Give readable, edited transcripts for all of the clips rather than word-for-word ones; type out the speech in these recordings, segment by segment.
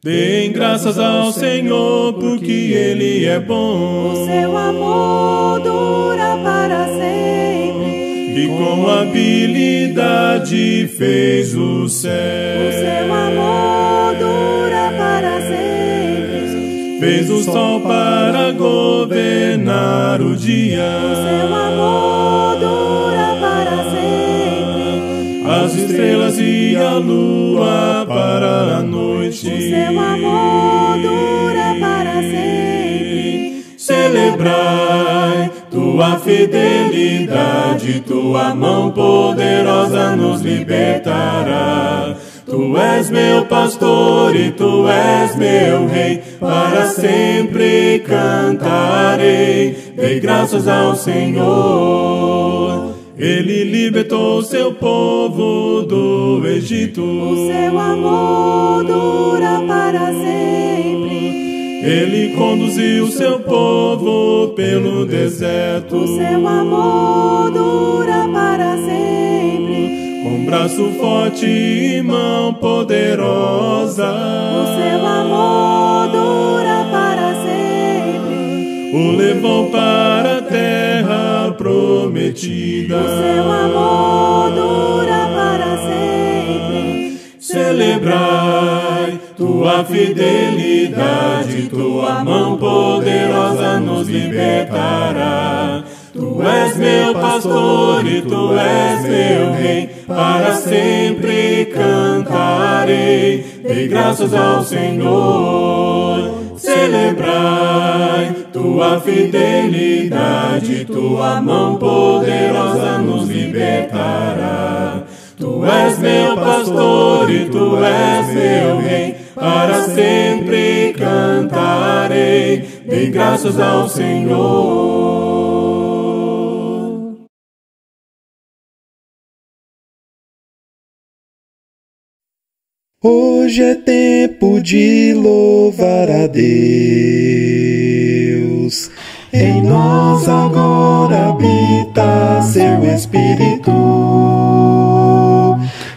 Deem graças ao Senhor, porque Ele é bom. O seu amor dura para sempre. E com habilidade fez o céu. O seu amor dura para sempre. Fez o sol para governar o dia. O seu amor dura para sempre. As estrelas e a lua para a noite. O seu amor dura para sempre. Celebrai tua fidelidade, tua mão poderosa nos libertará. Tu és meu pastor e tu és meu rei, para sempre cantarei. Dei graças ao Senhor, Ele libertou seu povo do Egito. O seu amor dura para sempre. Ele conduziu seu povo pelo deserto. O seu amor dura para sempre. Com braço forte e mão poderosa. O seu amor dura para sempre. O levou para a terra prometida. O seu amor dura para sempre. Celebrai tua fidelidade, tua mão poderosa nos libertará. Tu és meu pastor e tu és meu rei, para sempre cantarei. Dei graças ao Senhor. Celebrai tua fidelidade, tua mão poderosa nos libertará. Tu és meu pastor e tu és meu rei, para sempre cantarei. Dei graças ao Senhor. Hoje é tempo de louvar a Deus. Em nós agora habita seu Espírito.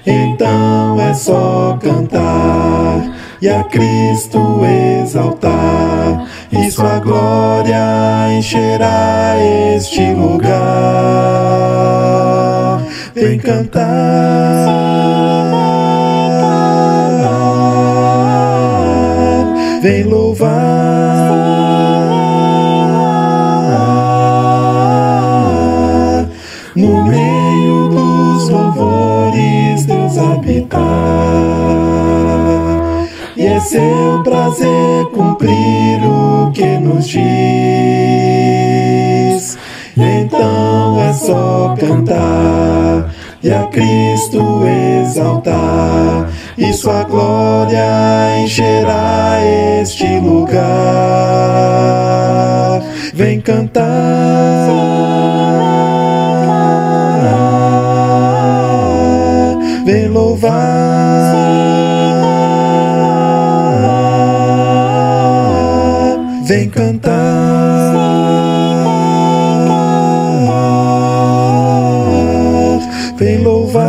Então é só cantar e a Cristo exaltar, e sua glória encherá este lugar. Vem cantar, vem louvar, no meio dos louvores Deus habitar. E é seu prazer cumprir o que nos diz. Então é só cantar e a Cristo exaltar, e sua glória encherá este lugar. Vem cantar, vem louvar, vem cantar, vem louvar.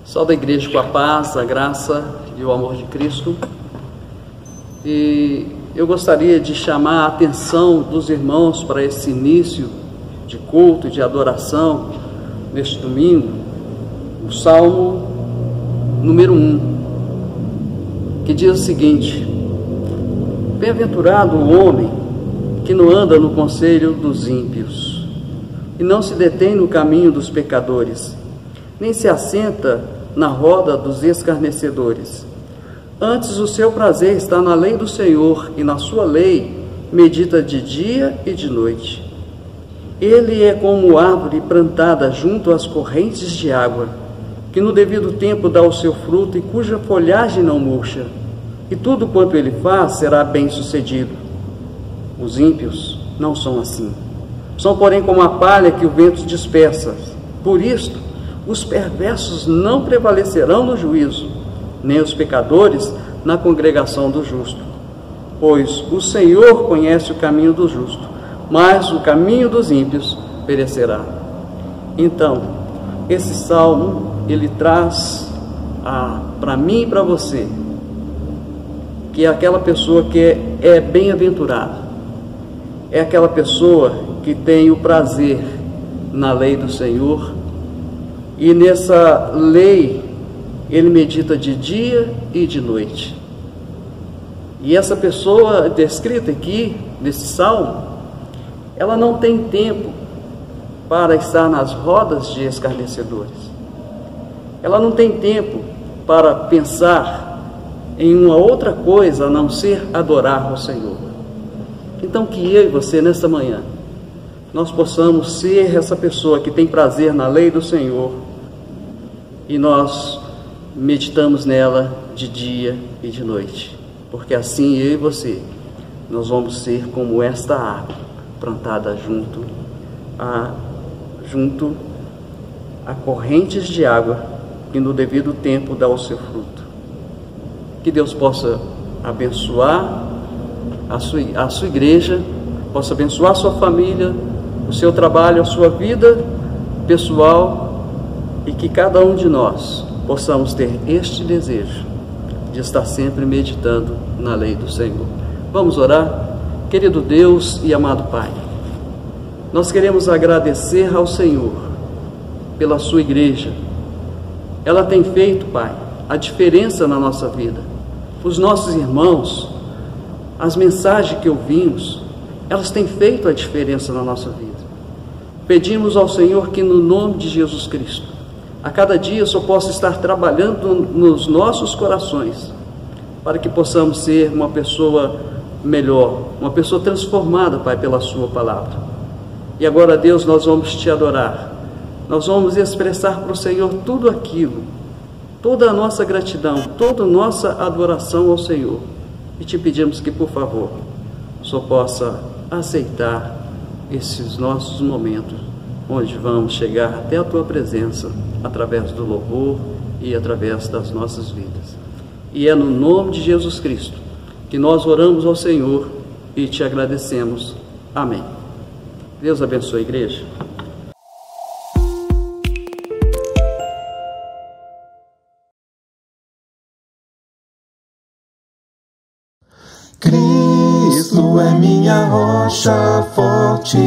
Salve a igreja com a paz, a graça e o amor de Cristo. E eu gostaria de chamar a atenção dos irmãos para esse início de culto e de adoração neste domingo, o Salmo número 1, que diz o seguinte: Bem-aventurado o homem que não anda no conselho dos ímpios, e não se detém no caminho dos pecadores, nem se assenta na roda dos escarnecedores. Antes o seu prazer está na lei do Senhor, e na sua lei medita de dia e de noite. Ele é como árvore plantada junto às correntes de água, que no devido tempo dá o seu fruto e cuja folhagem não murcha, e tudo quanto ele faz será bem sucedido. Os ímpios não são assim. São, porém, como a palha que o vento dispersa. Por isto, os perversos não prevalecerão no juízo, nem os pecadores na congregação do justo. pois o Senhor conhece o caminho do justo, mas o caminho dos ímpios perecerá. Então, esse salmo, ele traz para mim e para você, que é aquela pessoa que é bem-aventurada, é aquela pessoa que tem o prazer na lei do Senhor, e nessa lei ele medita de dia e de noite. E essa pessoa descrita aqui nesse salmo, ela não tem tempo para estar nas rodas de escarnecedores. Ela não tem tempo para pensar em uma outra coisa a não ser adorar ao Senhor. Então, que eu e você, nesta manhã, nós possamos ser essa pessoa que tem prazer na lei do Senhor, e nós meditamos nela de dia e de noite, porque assim eu e você, nós vamos ser como esta árvore plantada junto a correntes de água, que no devido tempo dá o seu fruto. Que Deus possa abençoar a sua igreja, possa abençoar a sua família, o seu trabalho, a sua vida pessoal, e que cada um de nós possamos ter este desejo de estar sempre meditando na lei do Senhor. Vamos orar? Querido Deus e amado Pai, nós queremos agradecer ao Senhor pela sua igreja. Ela tem feito, Pai, a diferença na nossa vida. Os nossos irmãos, as mensagens que ouvimos, elas têm feito a diferença na nossa vida. Pedimos ao Senhor que, no nome de Jesus Cristo, a cada dia só possa estar trabalhando nos nossos corações, para que possamos ser uma pessoa melhor, uma pessoa transformada, Pai, pela sua palavra. E agora, Deus, nós vamos te adorar, nós vamos expressar para o Senhor tudo aquilo, toda a nossa gratidão, toda a nossa adoração ao Senhor, e te pedimos que, por favor, só possa aceitar esses nossos momentos, onde vamos chegar até a Tua presença, através do louvor e através das nossas vidas. E é no nome de Jesus Cristo que nós oramos ao Senhor e te agradecemos. Amém. Deus abençoe a igreja. Cristo é minha rocha forte,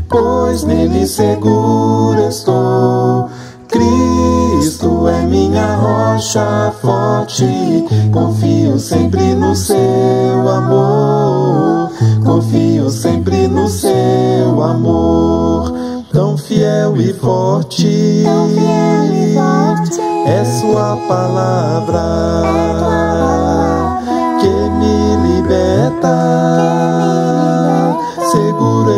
pois nele seguro estou. Cristo é minha rocha forte, confio sempre no seu amor. Confio sempre no seu amor, tão fiel e forte, é sua palavra que me liberta. Seguro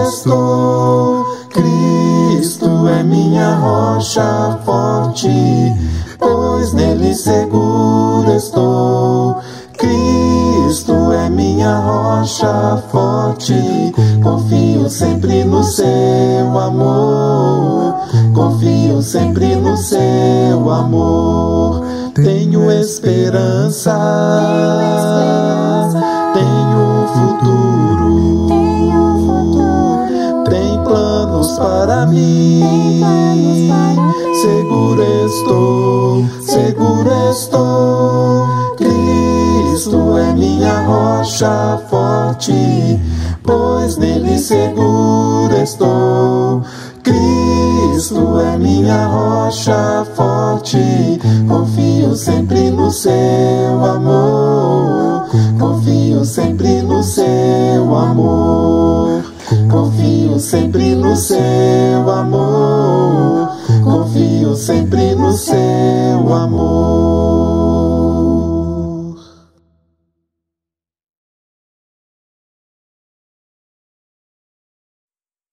estou, Cristo é minha rocha forte, pois nele seguro estou. Cristo é minha rocha forte, confio sempre no seu amor. Confio sempre no seu amor. Tenho esperança, tenho futuro, tem planos para mim. Seguro estou, Cristo é minha rocha forte, pois nele seguro estou. Cristo é minha rocha forte, confio sempre no seu amor. Confio sempre no seu amor. Confio sempre no seu amor. Confio sempre no seu amor.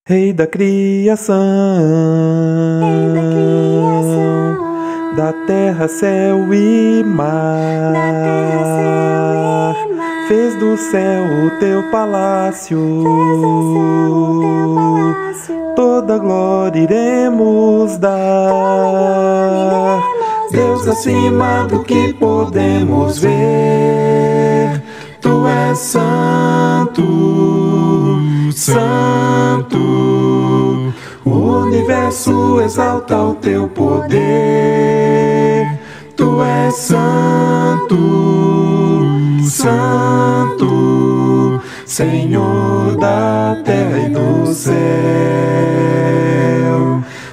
Rei da criação, da terra, céu e mar, fez do céu o teu palácio, toda glória iremos dar, Deus acima do que podemos ver. Tu és santo, santo. O universo exalta o teu poder. Tu és santo, santo, Senhor da terra e do céu,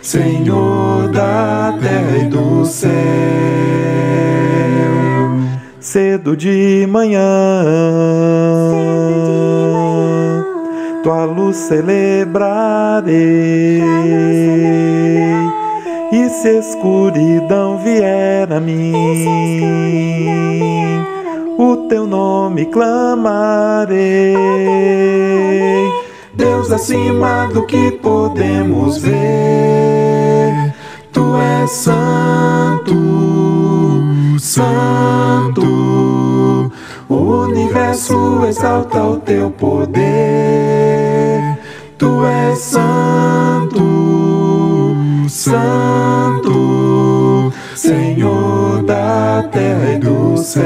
Senhor da terra e do céu. Cedo de manhã, tua luz celebrarei, e se escuridão vier a mim, o teu nome clamarei. Deus acima do que podemos ver. Tu és santo, santo. O universo exalta o teu poder. Tu és santo, santo, Senhor da terra e do céu,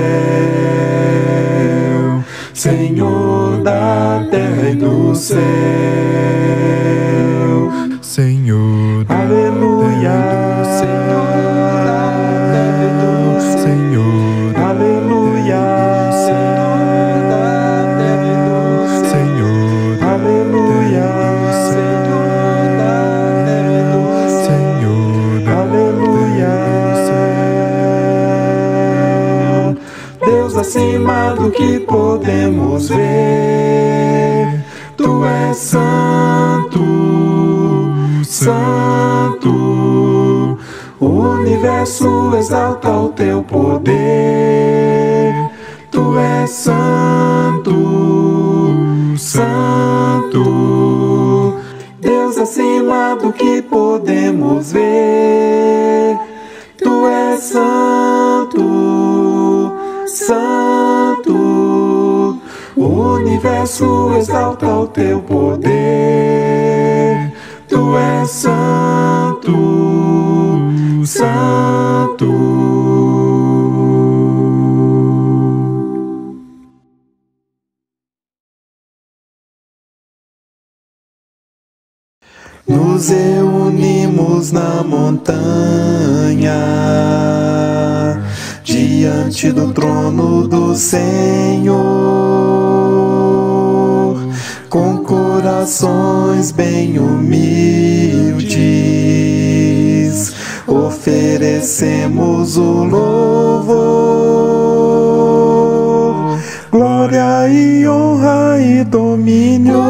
Senhor da terra e do céu, Senhor da aleluia, Senhor da terra e do céu, Senhor, aleluia, Senhor da terra e do céu, Senhor, aleluia, Senhor da terra e do Senhor, aleluia. Deus acima do que podemos ver. Tu és santo, santo. O universo exalta o teu poder. Tu és santo, santo. Deus acima do que podemos ver. Tu és santo, santo. O universo exalta o teu poder. Tu és santo, santo. Nos reunimos na montanha, diante do trono do Senhor, com corações bem humildes, oferecemos o louvor. Glória e honra e domínio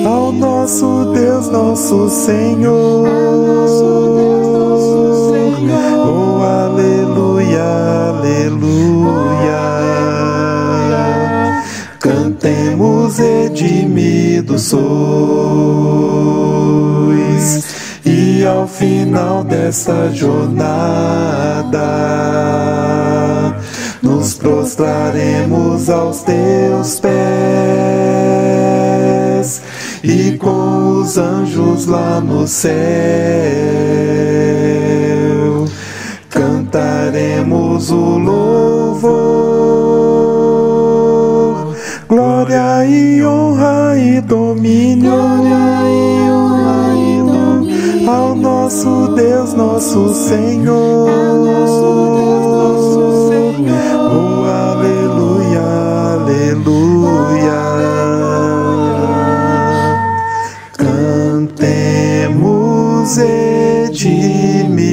ao nosso Deus, nosso Senhor. Oh, aleluia, aleluia. Cantemos, redimidos sois, e ao final desta jornada nos prostraremos aos teus pés, e com os anjos lá no céu cantaremos o louvor. Glória e honra e domínio ao nosso Deus, nosso Senhor. Oh, aleluia, aleluia. Cantemos, redimidos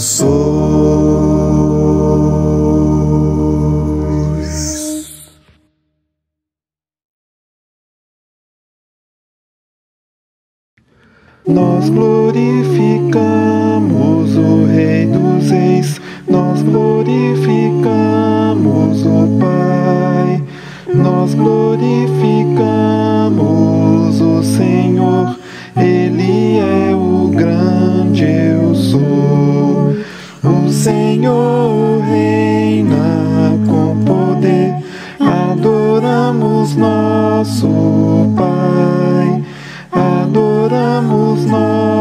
sois. Nós glorificamos o Rei dos Reis, nós glorificamos o Pai, nós glorificamos o Senhor. Ele é o grande eu sou. O Senhor reina com poder. Adoramos nosso Pai, adoramos nosso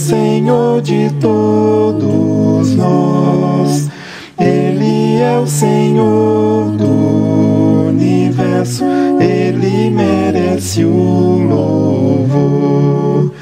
Senhor de todos nós. Ele é o Senhor do universo, Ele merece o louvor.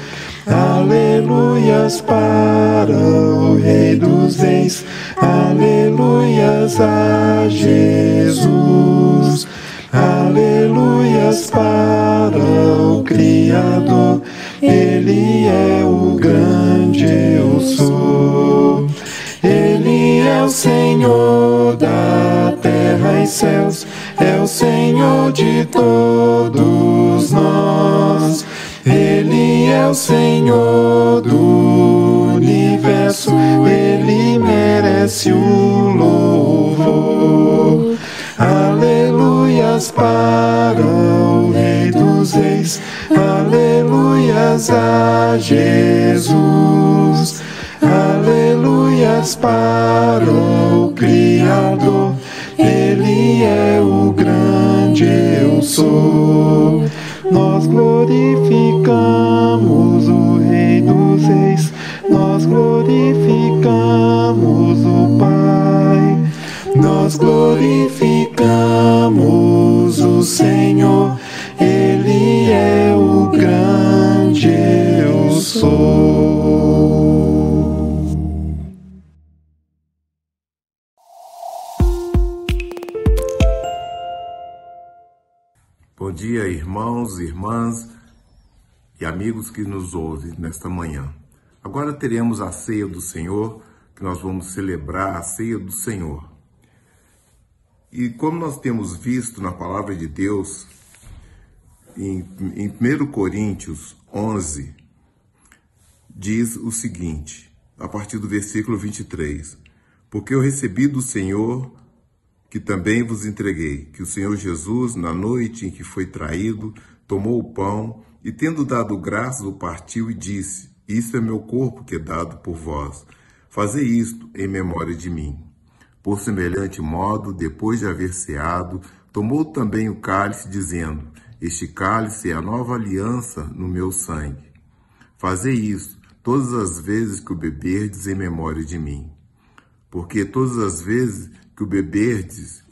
Aleluias para o Rei dos Reis, aleluias a Jesus. Aleluias para o Criador, Ele é o grande eu sou. Ele é o Senhor da terra e céus, é o Senhor de todos nós. Ele é o Senhor do universo, Ele merece o louvor. Aleluias para o Rei dos Reis, aleluias a Jesus. Aleluias para o Criador, Ele é o grande eu sou. Nós glorificamos o Rei dos Reis, nós glorificamos o Pai, nós glorificamos o Senhor, Ele é o grande eu sou. Bom dia, irmãos, irmãs e amigos que nos ouvem nesta manhã. Agora teremos a ceia do Senhor, que nós vamos celebrar a ceia do Senhor. E como nós temos visto na palavra de Deus, em 1 Coríntios 11, diz o seguinte, a partir do versículo 23, porque eu recebi do Senhor que também vos entreguei, que o Senhor Jesus, na noite em que foi traído, tomou o pão e, tendo dado graças, o partiu e disse, isto é meu corpo que é dado por vós. Fazei isto em memória de mim. Por semelhante modo, depois de haver ceado, tomou também o cálice, dizendo, este cálice é a nova aliança no meu sangue. Fazei isto todas as vezes que o beberdes em memória de mim. Porque todas as vezes que o beberdes,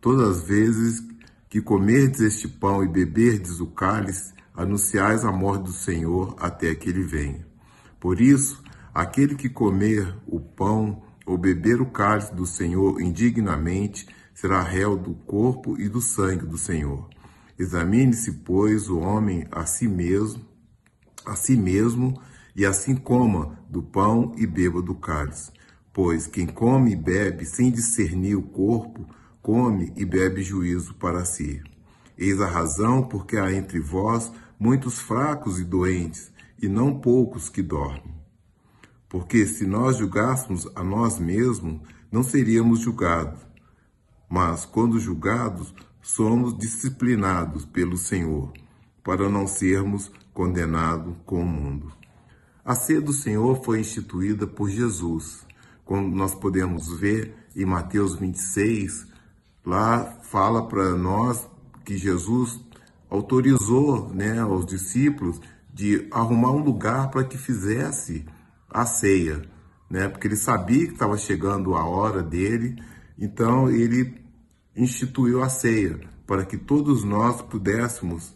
todas as vezes que comerdes este pão e beberdes o cálice, anunciais a morte do Senhor até que ele venha. Por isso, aquele que comer o pão ou beber o cálice do Senhor indignamente, será réu do corpo e do sangue do Senhor. Examine-se, pois, o homem a si mesmo, e assim coma do pão e beba do cálice. Pois quem come e bebe sem discernir o corpo, come e bebe juízo para si. Eis a razão porque há entre vós muitos fracos e doentes, e não poucos que dormem. Porque se nós julgássemos a nós mesmos, não seríamos julgados. Mas quando julgados, somos disciplinados pelo Senhor, para não sermos condenados com o mundo. A ceia do Senhor foi instituída por Jesus. Como nós podemos ver em Mateus 26, lá fala para nós que Jesus autorizou, aos discípulos de arrumar um lugar para que fizesse a ceia, porque ele sabia que estava chegando a hora dele, então ele instituiu a ceia para que todos nós pudéssemos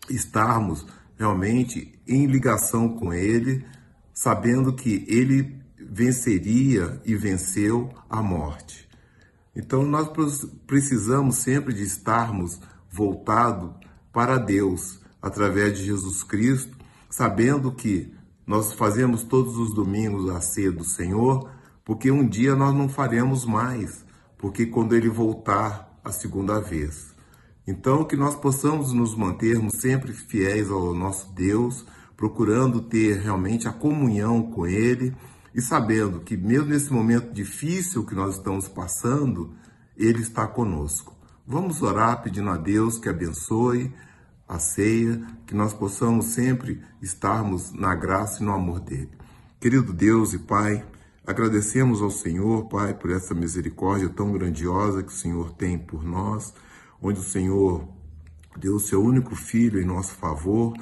estarmos realmente em ligação com ele, sabendo que ele venceria e venceu a morte. Então nós precisamos sempre de estarmos voltados para Deus, através de Jesus Cristo, sabendo que nós fazemos todos os domingos a ceia do Senhor, porque um dia nós não faremos mais, porque quando Ele voltar a segunda vez. Então que nós possamos nos mantermos sempre fiéis ao nosso Deus, procurando ter realmente a comunhão com Ele, e sabendo que mesmo nesse momento difícil que nós estamos passando, Ele está conosco. Vamos orar pedindo a Deus que abençoe a ceia, que nós possamos sempre estarmos na graça e no amor dEle. Querido Deus e Pai, agradecemos ao Senhor, Pai, por essa misericórdia tão grandiosa que o Senhor tem por nós, onde o Senhor deu o seu único Filho em nosso favor,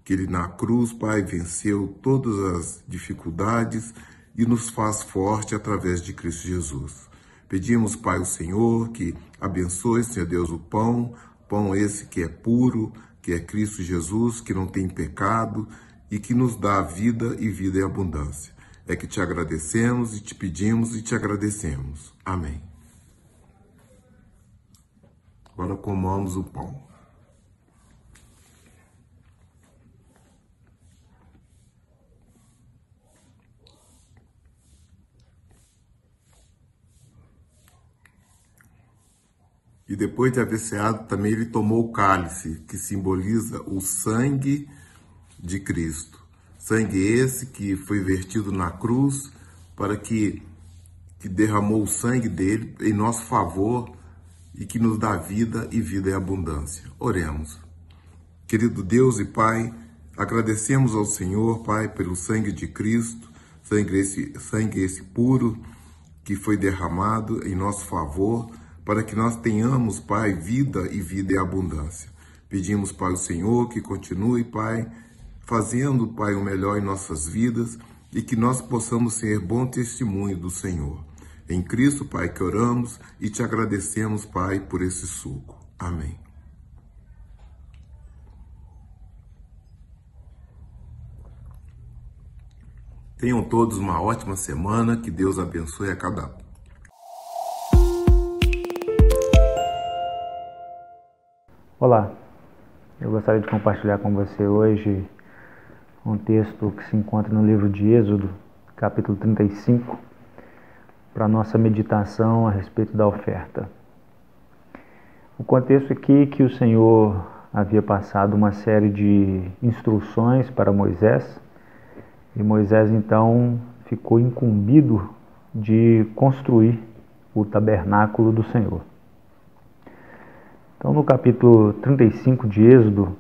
que Ele na cruz, Pai, venceu todas as dificuldades e nos faz forte através de Cristo Jesus. Pedimos, Pai, ao Senhor, que abençoe, Senhor Deus, o pão esse que é puro, que é Cristo Jesus, que não tem pecado e que nos dá vida e vida em abundância. É que te agradecemos e te pedimos e te agradecemos. Amém. Agora comamos o pão. E depois de haver ceado, também ele tomou o cálice, que simboliza o sangue de Cristo. Sangue esse que foi vertido na cruz, para que derramou o sangue dele em nosso favor e que nos dá vida e vida em abundância. Oremos. Querido Deus e Pai, agradecemos ao Senhor, Pai, pelo sangue de Cristo, sangue esse puro que foi derramado em nosso favor, para que nós tenhamos, Pai, vida e vida em abundância. Pedimos, Pai, ao Senhor que continue, Pai, fazendo, Pai, o melhor em nossas vidas e que nós possamos ser bom testemunho do Senhor. Em Cristo, Pai, que oramos e te agradecemos, Pai, por esse suco. Amém. Tenham todos uma ótima semana, que Deus abençoe a cada um. Olá, eu gostaria de compartilhar com você hoje um texto que se encontra no livro de Êxodo, capítulo 35, para a nossa meditação a respeito da oferta. O contexto aqui é que o Senhor havia passado uma série de instruções para Moisés, e Moisés então ficou incumbido de construir o tabernáculo do Senhor. Então, no capítulo 35 de Êxodo,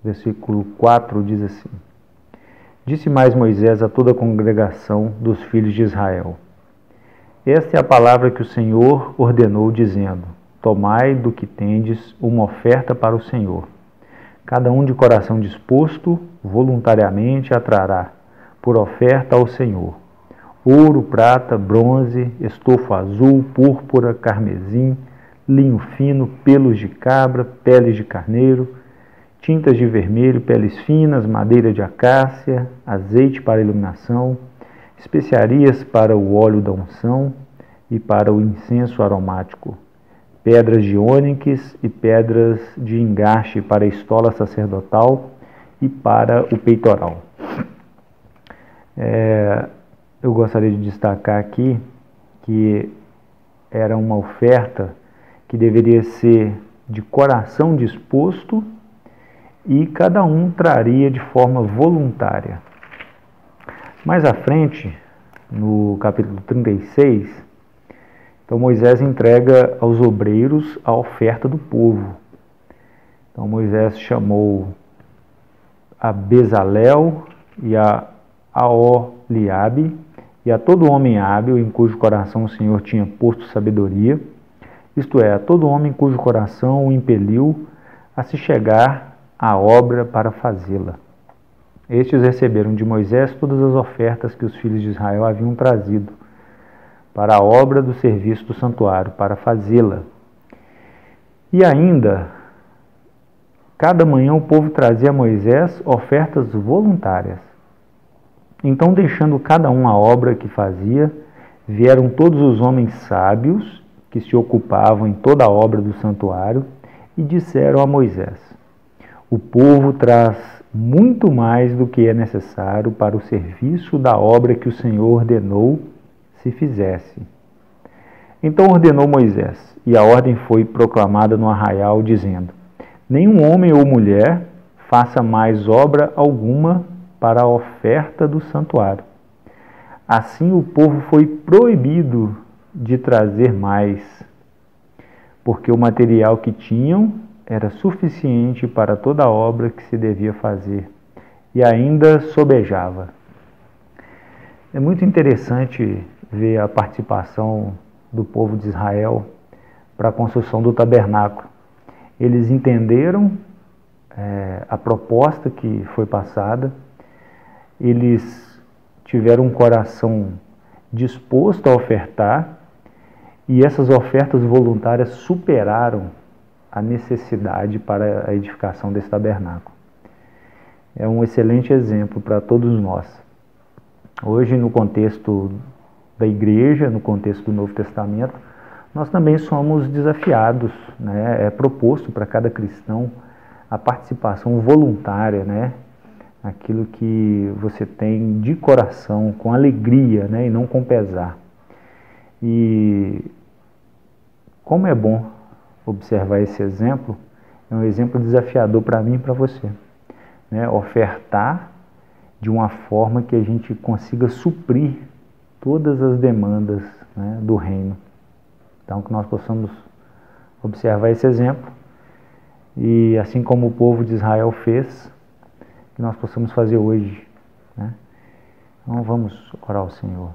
versículo 4, diz assim: Disse mais Moisés a toda a congregação dos filhos de Israel: Esta é a palavra que o Senhor ordenou, dizendo: Tomai do que tendes uma oferta para o Senhor. Cada um de coração disposto, voluntariamente a trará, por oferta ao Senhor, ouro, prata, bronze, estofo azul, púrpura, carmesim, linho fino, pelos de cabra, peles de carneiro, tintas de vermelho, peles finas, madeira de acácia, azeite para iluminação, especiarias para o óleo da unção e para o incenso aromático, pedras de ônix e pedras de engaste para a estola sacerdotal e para o peitoral. Eu gostaria de destacar aqui que era uma oferta que deveria ser de coração disposto e cada um traria de forma voluntária. Mais à frente, no capítulo 36, então Moisés entrega aos obreiros a oferta do povo. Então Moisés chamou a Bezalel e a Aholiabe e a todo homem hábil em cujo coração o Senhor tinha posto sabedoria, isto é, a todo homem cujo coração o impeliu a se chegar à obra para fazê-la. Estes receberam de Moisés todas as ofertas que os filhos de Israel haviam trazido para a obra do serviço do santuário, para fazê-la. E ainda, cada manhã o povo trazia a Moisés ofertas voluntárias. Então, deixando cada um a obra que fazia, vieram todos os homens sábios que se ocupavam em toda a obra do santuário e disseram a Moisés: O povo traz muito mais do que é necessário para o serviço da obra que o Senhor ordenou se fizesse. Então ordenou Moisés, e a ordem foi proclamada no arraial, dizendo: Nenhum homem ou mulher faça mais obra alguma para a oferta do santuário. Assim o povo foi proibido de trazer mais, porque o material que tinham era suficiente para toda a obra que se devia fazer, e ainda sobejava. É muito interessante ver a participação do povo de Israel para a construção do tabernáculo. Eles entenderam a proposta que foi passada, eles tiveram um coração disposto a ofertar, e essas ofertas voluntárias superaram a necessidade para a edificação desse tabernáculo. É um excelente exemplo para todos nós. Hoje, no contexto da igreja, no contexto do Novo Testamento, nós também somos desafiados, né? É proposto para cada cristão a participação voluntária, né? Aquilo que você tem de coração, com alegria, né? E não com pesar. E como é bom observar esse exemplo, é um exemplo desafiador para mim e para você, né? Ofertar de uma forma que a gente consiga suprir todas as demandas, né, do reino. Então, que nós possamos observar esse exemplo e, assim como o povo de Israel fez, que nós possamos fazer hoje, né? Então, vamos orar ao Senhor.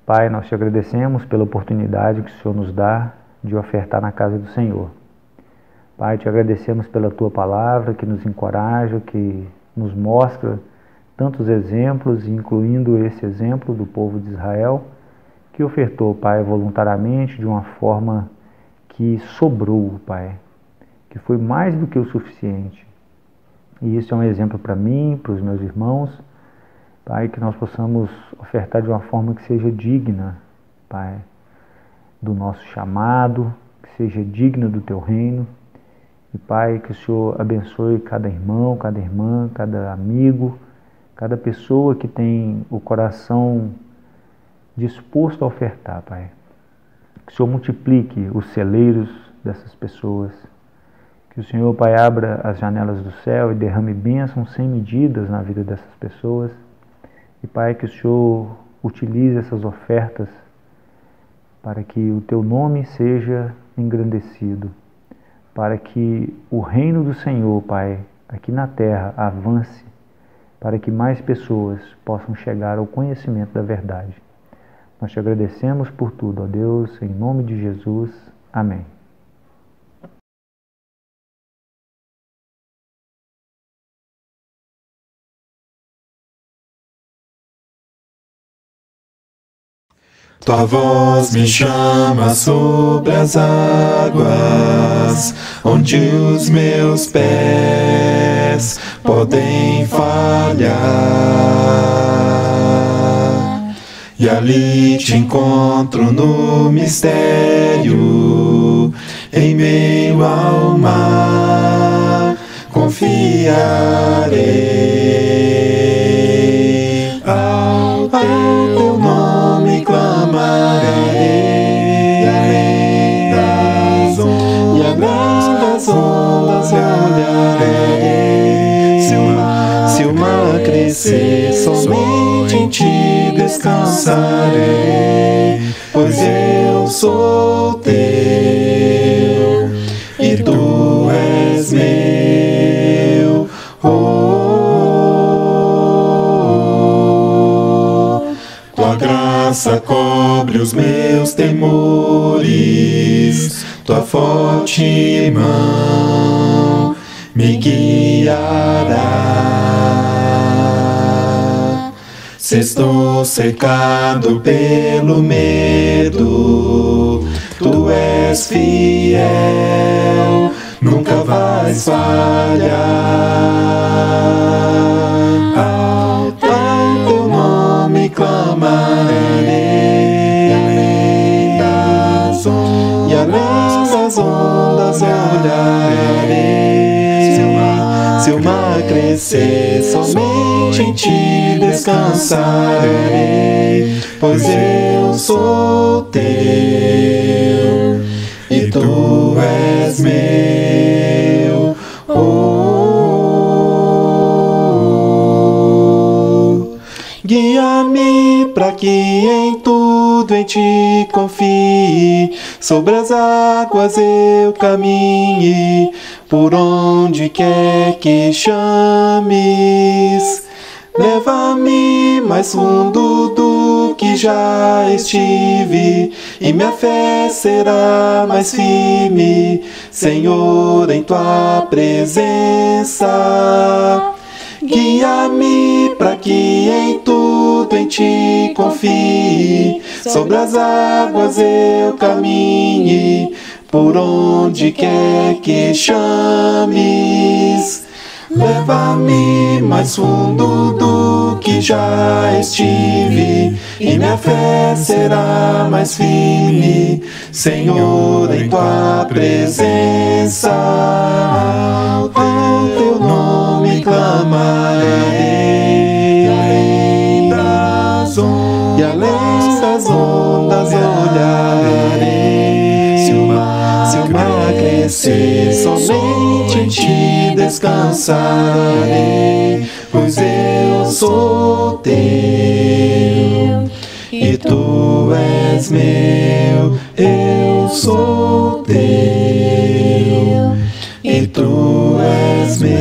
Pai, nós te agradecemos pela oportunidade que o Senhor nos dá de ofertar na casa do Senhor. Pai, te agradecemos pela tua palavra que nos encoraja, que nos mostra tantos exemplos, incluindo esse exemplo do povo de Israel, que ofertou, Pai, voluntariamente, de uma forma que sobrou, Pai, que foi mais do que o suficiente. E isso é um exemplo para mim, para os meus irmãos, Pai, que nós possamos ofertar de uma forma que seja digna, Pai, do nosso chamado, que seja digna do Teu reino. E, Pai, que o Senhor abençoe cada irmão, cada irmã, cada amigo, cada pessoa que tem o coração disposto a ofertar, Pai. Que o Senhor multiplique os celeiros dessas pessoas. Que o Senhor, Pai, abra as janelas do céu e derrame bênçãos sem medidas na vida dessas pessoas. E, Pai, que o Senhor utilize essas ofertas para que o Teu nome seja engrandecido, para que o reino do Senhor, Pai, aqui na terra avance, para que mais pessoas possam chegar ao conhecimento da verdade. Nós te agradecemos por tudo, ó Deus, em nome de Jesus. Amém. Tua voz me chama sobre as águas, onde os meus pés podem falhar. E ali te encontro no mistério, em meio ao mar, confiarei. Ao teu nome clamarei, e além das ondas olharei. Se o mar crescer, somente em ti descansarei, pois eu sou teu e tu és meu. Tua graça cobre os meus temores, tua forte mão me guiará. Se estou cercado pelo medo, tu és fiel, nunca vais falhar. Ao teu nome clamarei, além das ondas olharei. Se o mar crescer, somente em ti descansarei, pois eu sou teu e tu és meu. Guia-me para que em tudo em ti confie, sobre as águas eu caminhe, por onde quer que chames, Leva-me mais fundo do que já estive, e minha fé será mais firme, Senhor, em tua presença. Guia-me para que em tudo em ti confie, sobre as águas eu caminhe, por onde quer que chames. Leva-me mais fundo do que já estive, e minha fé será mais firme, Senhor, em tua presença. Ao teu nome clamarei, além das ondas, e além das ondas olharei. Se o mar crescer, somente em ti descansarei, pois eu sou teu e tu és meu. Eu sou teu e tu és meu.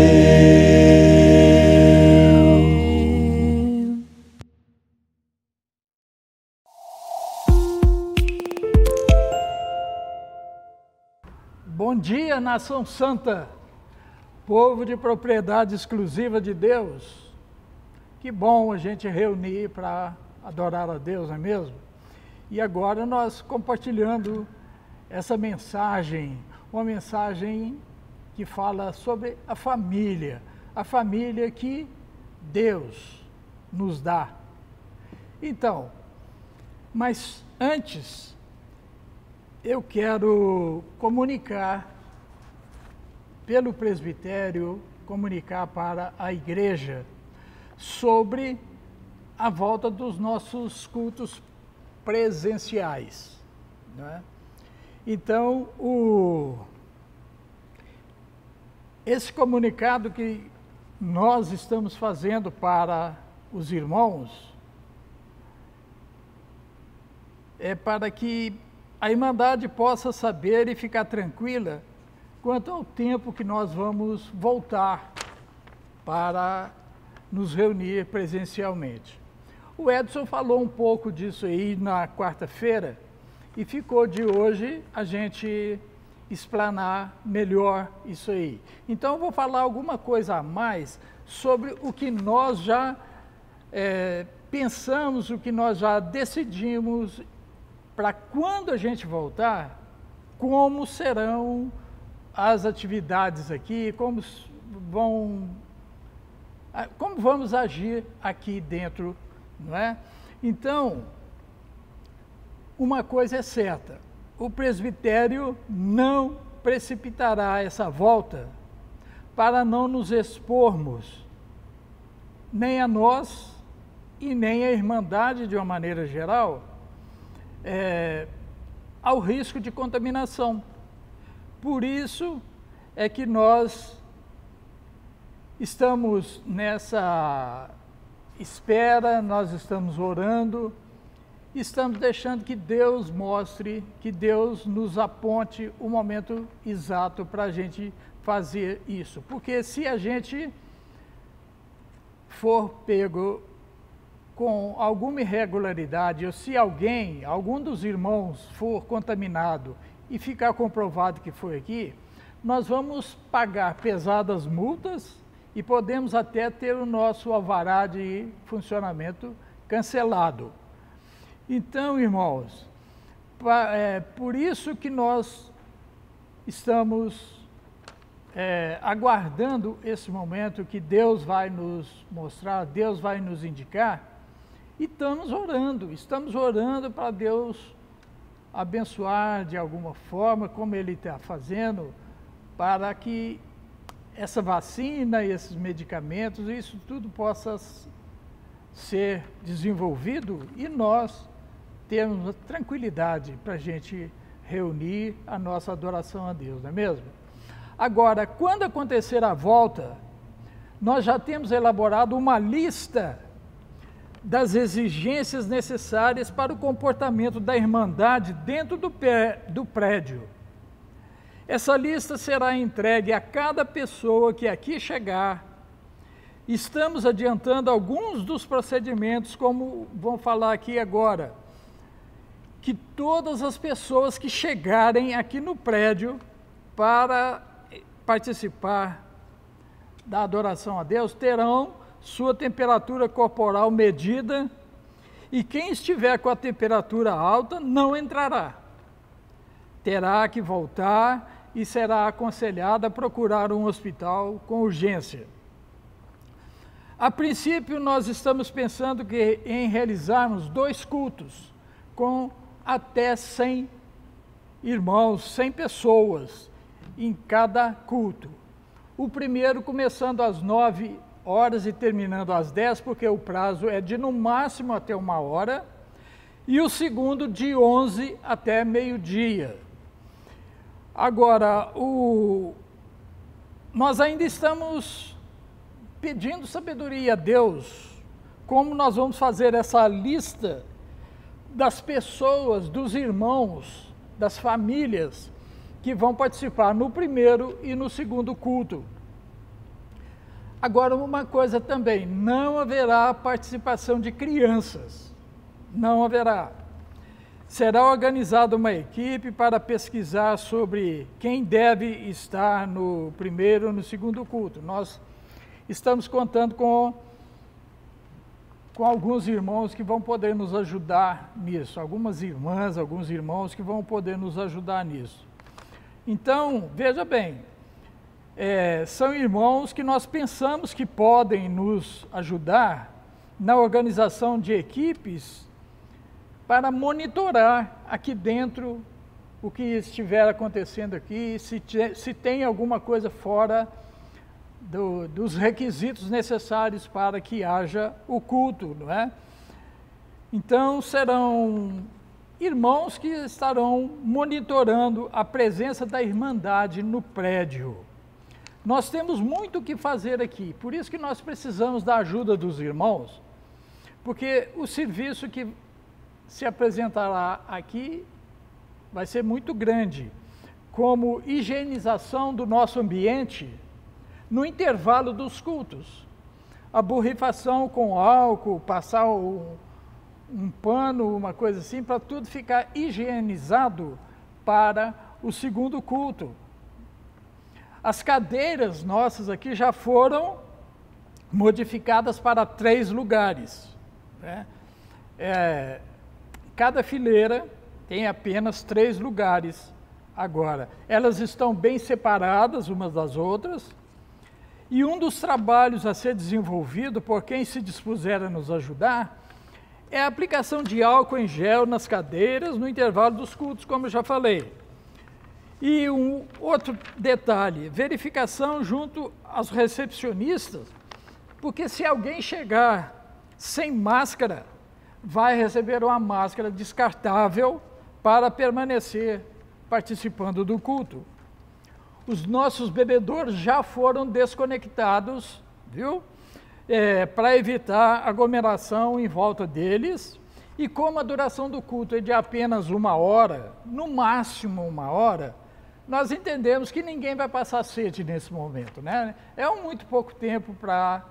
Bom dia, nação santa, povo de propriedade exclusiva de Deus. Que bom a gente reunir para adorar a Deus, não é mesmo? E agora nós compartilhando essa mensagem, uma mensagem que fala sobre a família que Deus nos dá. Então, mas antes, eu quero comunicar pelo presbitério, comunicar para a igreja sobre a volta dos nossos cultos presenciais, né? Então, esse comunicado que nós estamos fazendo para os irmãos é para que a Irmandade possa saber e ficar tranquila quanto ao tempo que nós vamos voltar para nos reunir presencialmente. O Edson falou um pouco disso aí na quarta-feira e ficou de hoje a gente explanar melhor isso aí. Então eu vou falar alguma coisa a mais sobre o que nós já pensamos, o que nós já decidimos para quando a gente voltar, como serão as atividades aqui, como vamos agir aqui dentro, não é? Então, uma coisa é certa, o presbitério não precipitará essa volta para não nos expormos, nem a nós e nem a Irmandade de uma maneira geral, ao risco de contaminação. Por isso é que nós estamos nessa espera, nós estamos orando, estamos deixando que Deus mostre, que Deus nos aponte o momento exato para a gente fazer isso. Porque se a gente for pego com alguma irregularidade, ou se algum dos irmãos for contaminado e ficar comprovado que foi aqui, nós vamos pagar pesadas multas e podemos até ter o nosso alvará de funcionamento cancelado. Então, irmãos, por isso que nós estamos aguardando esse momento que Deus vai nos mostrar, Deus vai nos indicar, e estamos orando para Deus abençoar de alguma forma, como Ele está fazendo, para que essa vacina, esses medicamentos, isso tudo possa ser desenvolvido e nós termos tranquilidade para a gente reunir a nossa adoração a Deus, não é mesmo? Agora, quando acontecer a volta, nós já temos elaborado uma lista das exigências necessárias para o comportamento da Irmandade dentro do prédio. Essa lista será entregue a cada pessoa que aqui chegar estamos adiantando alguns dos procedimentos, como vou falar aqui agora, que todas as pessoas que chegarem aqui no prédio para participar da adoração a Deus terão sua temperatura corporal medida, e quem estiver com a temperatura alta não entrará. Terá que voltar e será aconselhado a procurar um hospital com urgência. A princípio, nós estamos pensando em realizarmos 2 cultos com até 100 irmãos, 100 pessoas em cada culto. O primeiro começando às 9 horas e terminando às 10, porque o prazo é de no máximo até 1 hora, e o segundo de 11 até meio-dia. Agora, nós ainda estamos pedindo sabedoria a Deus, como nós vamos fazer essa lista das pessoas, dos irmãos, das famílias que vão participar no primeiro e no segundo culto. Agora, uma coisa também, não haverá participação de crianças, não haverá. Será organizada uma equipe para pesquisar sobre quem deve estar no primeiro e no segundo culto. Nós estamos contando com alguns irmãos que vão poder nos ajudar nisso, algumas irmãs, alguns irmãos que vão poder nos ajudar nisso. Então, veja bem, são irmãos que nós pensamos que podem nos ajudar na organização de equipes para monitorar aqui dentro o que estiver acontecendo aqui, se tem alguma coisa fora dos requisitos necessários para que haja o culto, não é? Então, serão irmãos que estarão monitorando a presença da Irmandade no prédio. Nós temos muito o que fazer aqui, por isso que nós precisamos da ajuda dos irmãos, porque o serviço que se apresentará aqui vai ser muito grande, como higienização do nosso ambiente no intervalo dos cultos. A borrifação com álcool, passar um pano, uma coisa assim, para tudo ficar higienizado para o segundo culto. As cadeiras nossas aqui já foram modificadas para 3 lugares, né? Cada fileira tem apenas 3 lugares agora. Elas estão bem separadas umas das outras, e um dos trabalhos a ser desenvolvido por quem se dispuser a nos ajudar é a aplicação de álcool em gel nas cadeiras no intervalo dos cultos, como eu já falei. E um outro detalhe, verificação junto aos recepcionistas, porque se alguém chegar sem máscara, vai receber uma máscara descartável para permanecer participando do culto. Os nossos bebedouros já foram desconectados, viu? Para evitar aglomeração em volta deles. E como a duração do culto é de apenas 1 hora, no máximo 1 hora, nós entendemos que ninguém vai passar sede nesse momento, né? É muito pouco tempo para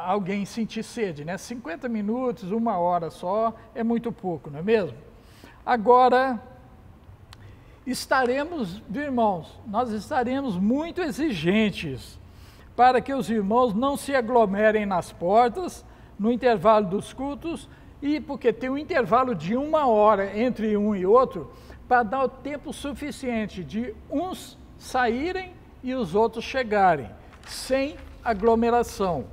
alguém sentir sede, né? 50 minutos, 1 hora só, é muito pouco, não é mesmo? Agora, nós estaremos muito exigentes para que os irmãos não se aglomerem nas portas, no intervalo dos cultos, e porque tem um intervalo de 1 hora entre um e outro, para dar o tempo suficiente de uns saírem e os outros chegarem, sem aglomeração.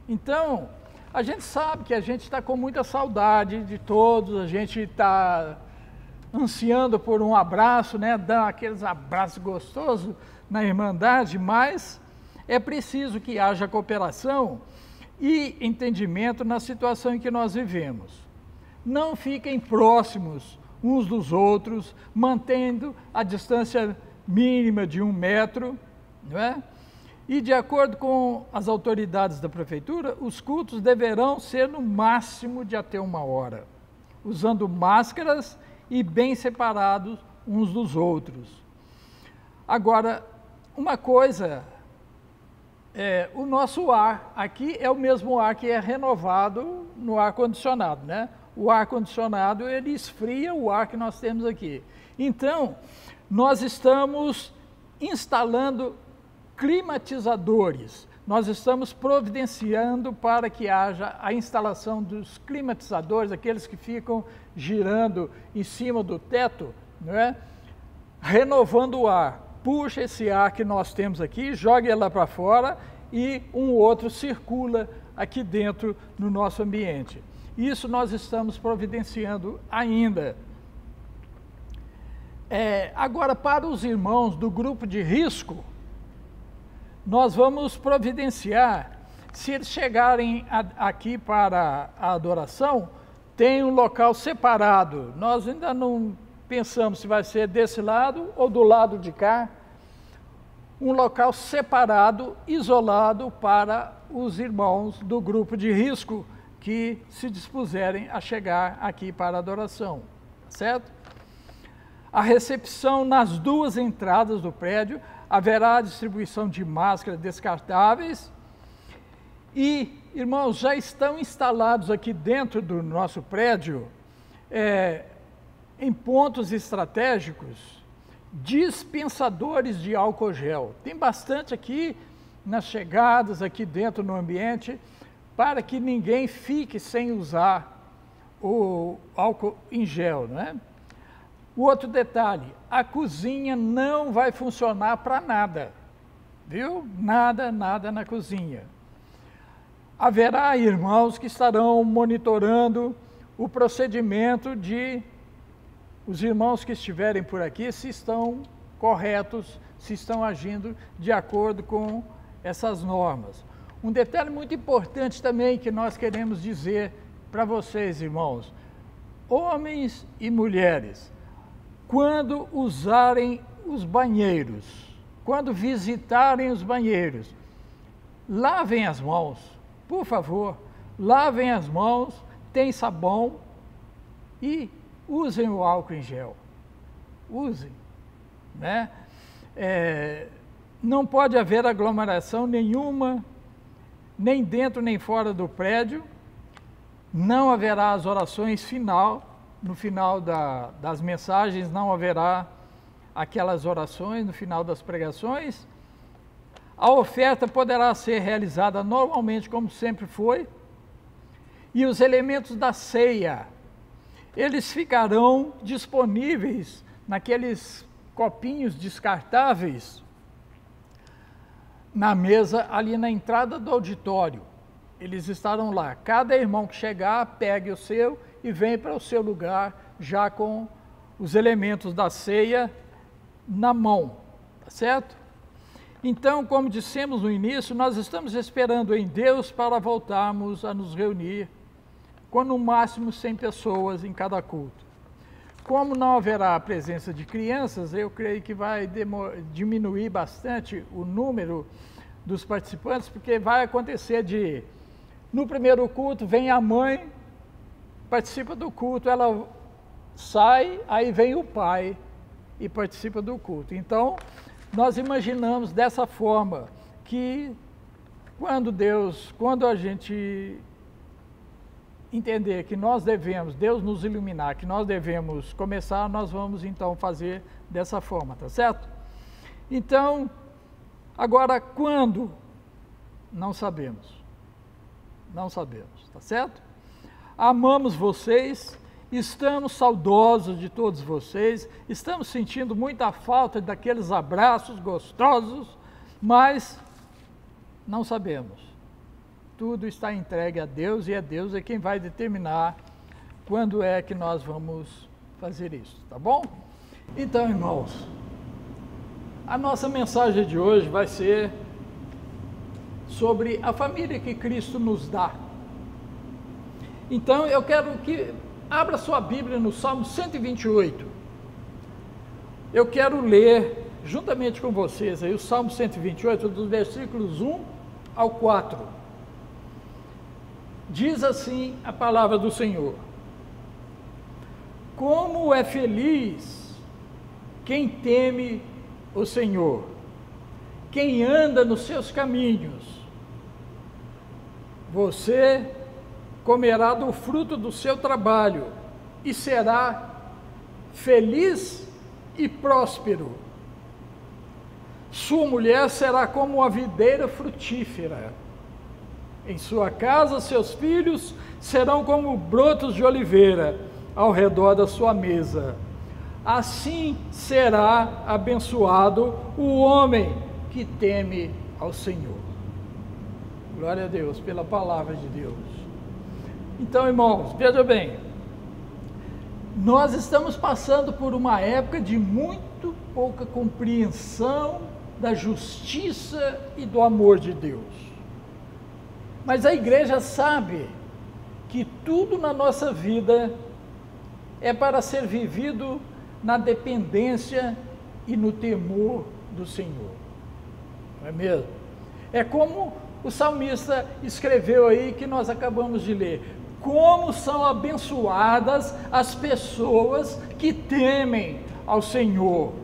Então, a gente sabe que a gente está com muita saudade de todos, a gente está ansiando por um abraço, né, dar aqueles abraços gostosos na Irmandade, mas é preciso que haja cooperação e entendimento na situação em que nós vivemos. Não fiquem próximos uns dos outros, mantendo a distância mínima de 1 metro, não é? E de acordo com as autoridades da prefeitura, os cultos deverão ser no máximo de até 1 hora, usando máscaras e bem separados uns dos outros. Agora, uma coisa o nosso ar aqui é o mesmo ar que é renovado no ar-condicionado, né? O ar-condicionado, ele esfria o ar que nós temos aqui. Então, nós estamos instalando climatizadores. Nós estamos providenciando para que haja a instalação dos climatizadores, aqueles que ficam girando em cima do teto, né? Renovando o ar. Puxa esse ar que nós temos aqui, joga ele lá para fora e um outro circula aqui dentro no nosso ambiente. Isso nós estamos providenciando ainda. Agora, para os irmãos do grupo de risco, nós vamos providenciar, se eles chegarem aqui para a adoração, tem um local separado. Nós ainda não pensamos se vai ser desse lado ou do lado de cá. Um local separado, isolado para os irmãos do grupo de risco que se dispuserem a chegar aqui para a adoração, certo? A recepção nas duas entradas do prédio, haverá distribuição de máscaras descartáveis e, irmãos, já estão instalados aqui dentro do nosso prédio, em pontos estratégicos, dispensadores de álcool gel. Tem bastante aqui nas chegadas, aqui dentro no ambiente, para que ninguém fique sem usar o álcool em gel, né? O outro detalhe, a cozinha não vai funcionar para nada, viu? Nada na cozinha. Haverá irmãos que estarão monitorando o procedimento de os irmãos que estiverem por aqui, se estão corretos, se estão agindo de acordo com essas normas. Um detalhe muito importante também que nós queremos dizer para vocês, irmãos, homens e mulheres, quando usarem os banheiros, quando visitarem os banheiros, lavem as mãos, por favor, lavem as mãos, tem sabão e usem o álcool em gel, usem, né? Não pode haver aglomeração nenhuma, nem dentro nem fora do prédio, não haverá as orações no final das mensagens, não haverá aquelas orações no final das pregações. A oferta poderá ser realizada normalmente, como sempre foi, e os elementos da ceia, eles ficarão disponíveis naqueles copinhos descartáveis na mesa ali na entrada do auditório. Eles estarão lá. Cada irmão que chegar, pegue o seu e vem para o seu lugar já com os elementos da ceia na mão, tá certo? Então, como dissemos no início, nós estamos esperando em Deus para voltarmos a nos reunir com no máximo 100 pessoas em cada culto. Como não haverá a presença de crianças, eu creio que vai diminuir bastante o número dos participantes, porque vai acontecer no primeiro culto vem a mãe, participa do culto, ela sai, aí vem o pai e participa do culto. Então, nós imaginamos dessa forma que quando a gente entender que nós devemos, Deus nos iluminar, que nós devemos começar, nós vamos então fazer dessa forma, tá certo? Então, agora quando? Não sabemos. Não sabemos, tá certo? Amamos vocês, estamos saudosos de todos vocês, estamos sentindo muita falta daqueles abraços gostosos, mas não sabemos. Tudo está entregue a Deus e Deus é quem vai determinar quando é que nós vamos fazer isso, tá bom? Então, irmãos, a nossa mensagem de hoje vai ser sobre a família que Cristo nos dá. Então, eu quero que abra sua Bíblia no Salmo 128. Eu quero ler, juntamente com vocês, aí, o Salmo 128, dos versículos 1 ao 4. Diz assim a palavra do Senhor: como é feliz quem teme o Senhor, quem anda nos seus caminhos. Você comerá do fruto do seu trabalho e será feliz e próspero. Sua mulher será como uma videira frutífera. Em sua casa, seus filhos serão como brotos de oliveira ao redor da sua mesa. Assim será abençoado o homem que teme ao Senhor. Glória a Deus pela palavra de Deus. Então, irmãos, veja bem, nós estamos passando por uma época de muito pouca compreensão da justiça e do amor de Deus. Mas a igreja sabe que tudo na nossa vida é para ser vivido na dependência e no temor do Senhor. Não é mesmo? É como o salmista escreveu aí, que nós acabamos de ler. Como são abençoadas as pessoas que temem ao Senhor.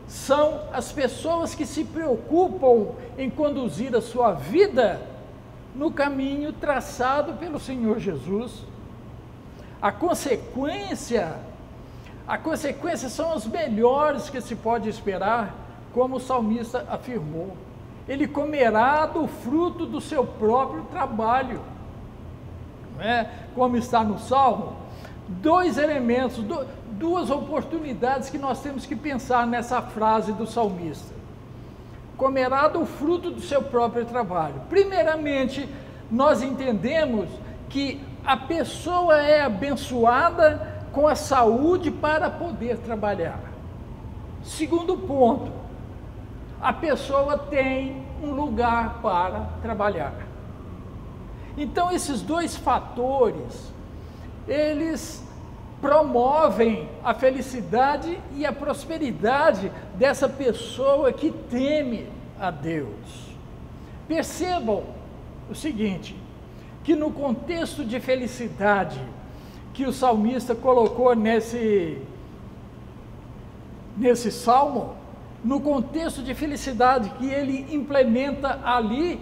São as pessoas que se preocupam em conduzir a sua vida no caminho traçado pelo Senhor Jesus. A consequência são as melhores que se pode esperar, como o salmista afirmou. Ele comerá do fruto do seu próprio trabalho. Não é? Como está no Salmo, dois elementos, duas oportunidades que nós temos que pensar nessa frase do salmista. Comerá do fruto do seu próprio trabalho. Primeiramente, nós entendemos que a pessoa é abençoada com a saúde para poder trabalhar. Segundo ponto, a pessoa tem um lugar para trabalhar. Então, esses dois fatores, eles promovem a felicidade e a prosperidade dessa pessoa que teme a Deus. Percebam o seguinte, que no contexto de felicidade que o salmista colocou nesse salmo, no contexto de felicidade que ele implementa ali,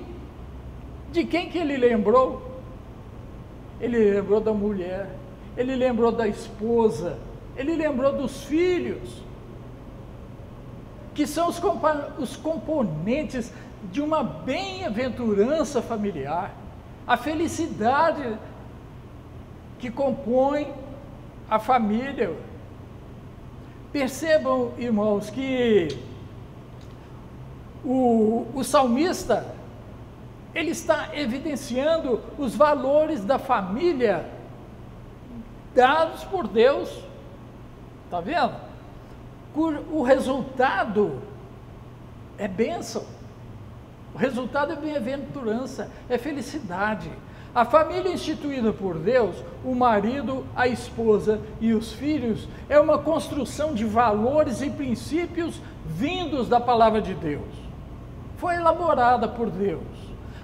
de quem que ele lembrou? Ele lembrou da mulher, ele lembrou da esposa, ele lembrou dos filhos, que são os componentes de uma bem-aventurança familiar, a felicidade que compõe a família. Percebam, irmãos, que o salmista, ele está evidenciando os valores da família dados por Deus. Está vendo? O resultado é bênção. O resultado é bem-aventurança, é felicidade. A família instituída por Deus, o marido, a esposa e os filhos, é uma construção de valores e princípios vindos da palavra de Deus. Foi elaborada por Deus.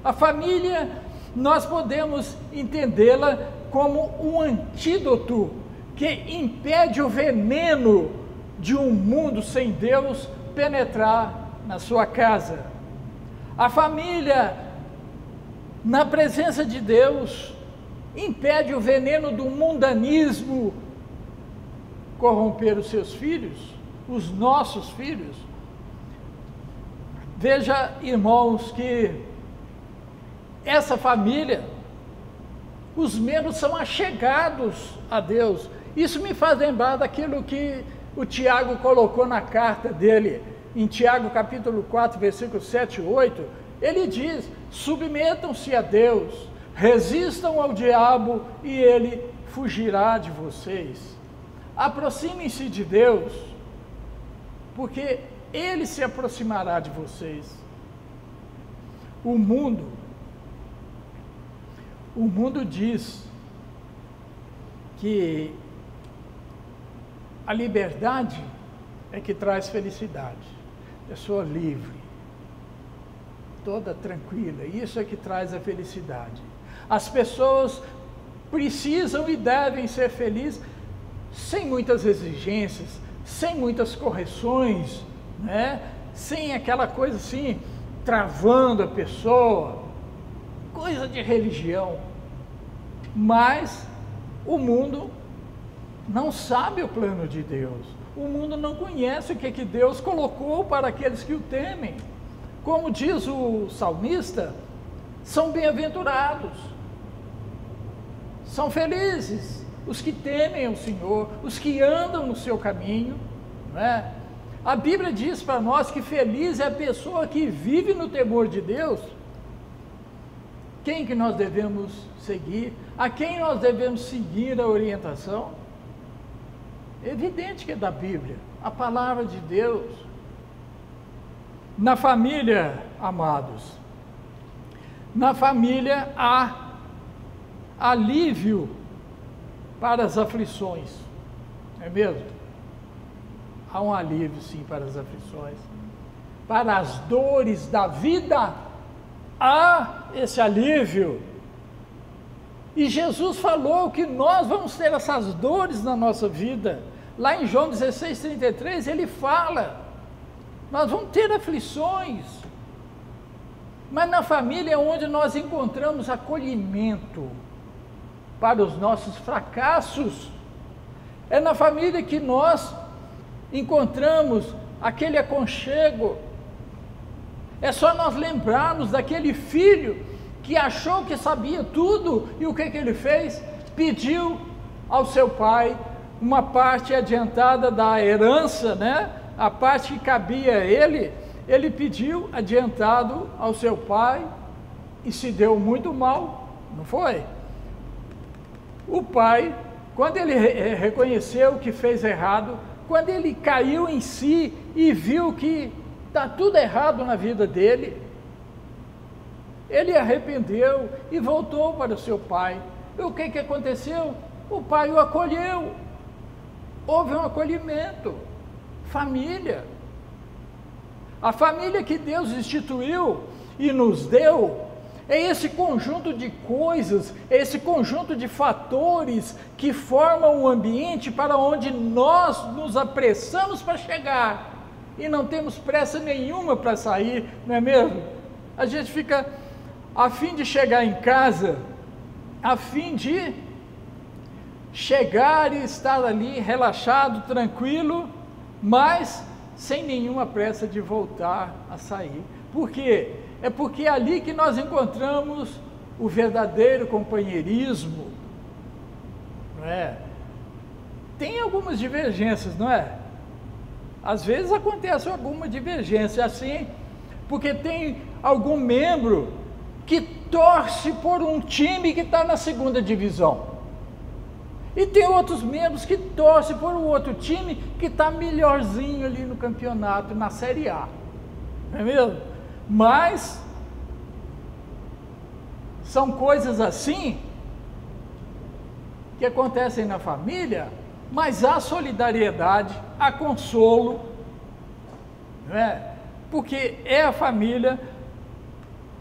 A família, nós podemos entendê-la como um antídoto que impede o veneno de um mundo sem Deus penetrar na sua casa. A família, na presença de Deus, impede o veneno do mundanismo corromper os seus filhos, os nossos filhos. Veja, irmãos, que essa família, os membros são achegados a Deus. Isso me faz lembrar daquilo que o Tiago colocou na carta dele, em Tiago capítulo 4, versículos 7 e 8, ele diz: submetam-se a Deus, resistam ao diabo e ele fugirá de vocês. Aproximem-se de Deus, porque ele se aproximará de vocês. O mundo diz que a liberdade é que traz felicidade. Pessoa livre, toda tranquila, isso é que traz a felicidade. As pessoas precisam e devem ser felizes sem muitas exigências, sem muitas correções, né? sem aquela coisa assim, travando a pessoa, coisa de religião. Mas o mundo não sabe o plano de Deus. O mundo não conhece o que Deus colocou para aqueles que o temem. Como diz o salmista, são bem-aventurados, são felizes os que temem o Senhor, os que andam no seu caminho, não é? A Bíblia diz para nós que feliz é a pessoa que vive no temor de Deus. Quem que nós devemos seguir? A quem nós devemos seguir a orientação? É evidente que é da Bíblia, a palavra de Deus. Na família, amados, na família há alívio para as aflições, não é mesmo? Há um alívio, sim, para as aflições, para as dores da vida, há esse alívio. E Jesus falou que nós vamos ter essas dores na nossa vida. Lá em João 16:33, ele fala, nós vamos ter aflições, mas na família é onde nós encontramos acolhimento para os nossos fracassos. É na família que nós encontramos aquele aconchego. É só nós lembrarmos daquele filho que achou que sabia tudo, e o que ele fez? Pediu ao seu pai uma parte adiantada da herança, né? A parte que cabia a ele, ele pediu adiantado ao seu pai e se deu muito mal, não foi? O pai, quando ele reconheceu que fez errado, quando ele caiu em si e viu que está tudo errado na vida dele, ele arrependeu e voltou para o seu pai. E o que aconteceu? O pai o acolheu, houve um acolhimento. Família, a família que Deus instituiu e nos deu, é esse conjunto de coisas, é esse conjunto de fatores que formam um ambiente para onde nós nos apressamos para chegar e não temos pressa nenhuma para sair, não é mesmo? A gente fica a fim de chegar em casa, a fim de chegar e estar ali relaxado, tranquilo, mas sem nenhuma pressa de voltar a sair. Por quê? É porque é ali que nós encontramos o verdadeiro companheirismo, não é? Tem algumas divergências, não é? Às vezes acontece alguma divergência assim, porque tem algum membro que torce por um time que está na segunda divisão. E tem outros membros que torcem por um outro time que está melhorzinho ali no campeonato, na Série A. Não é mesmo? Mas são coisas assim que acontecem na família, mas há solidariedade, há consolo, não é? Porque é a família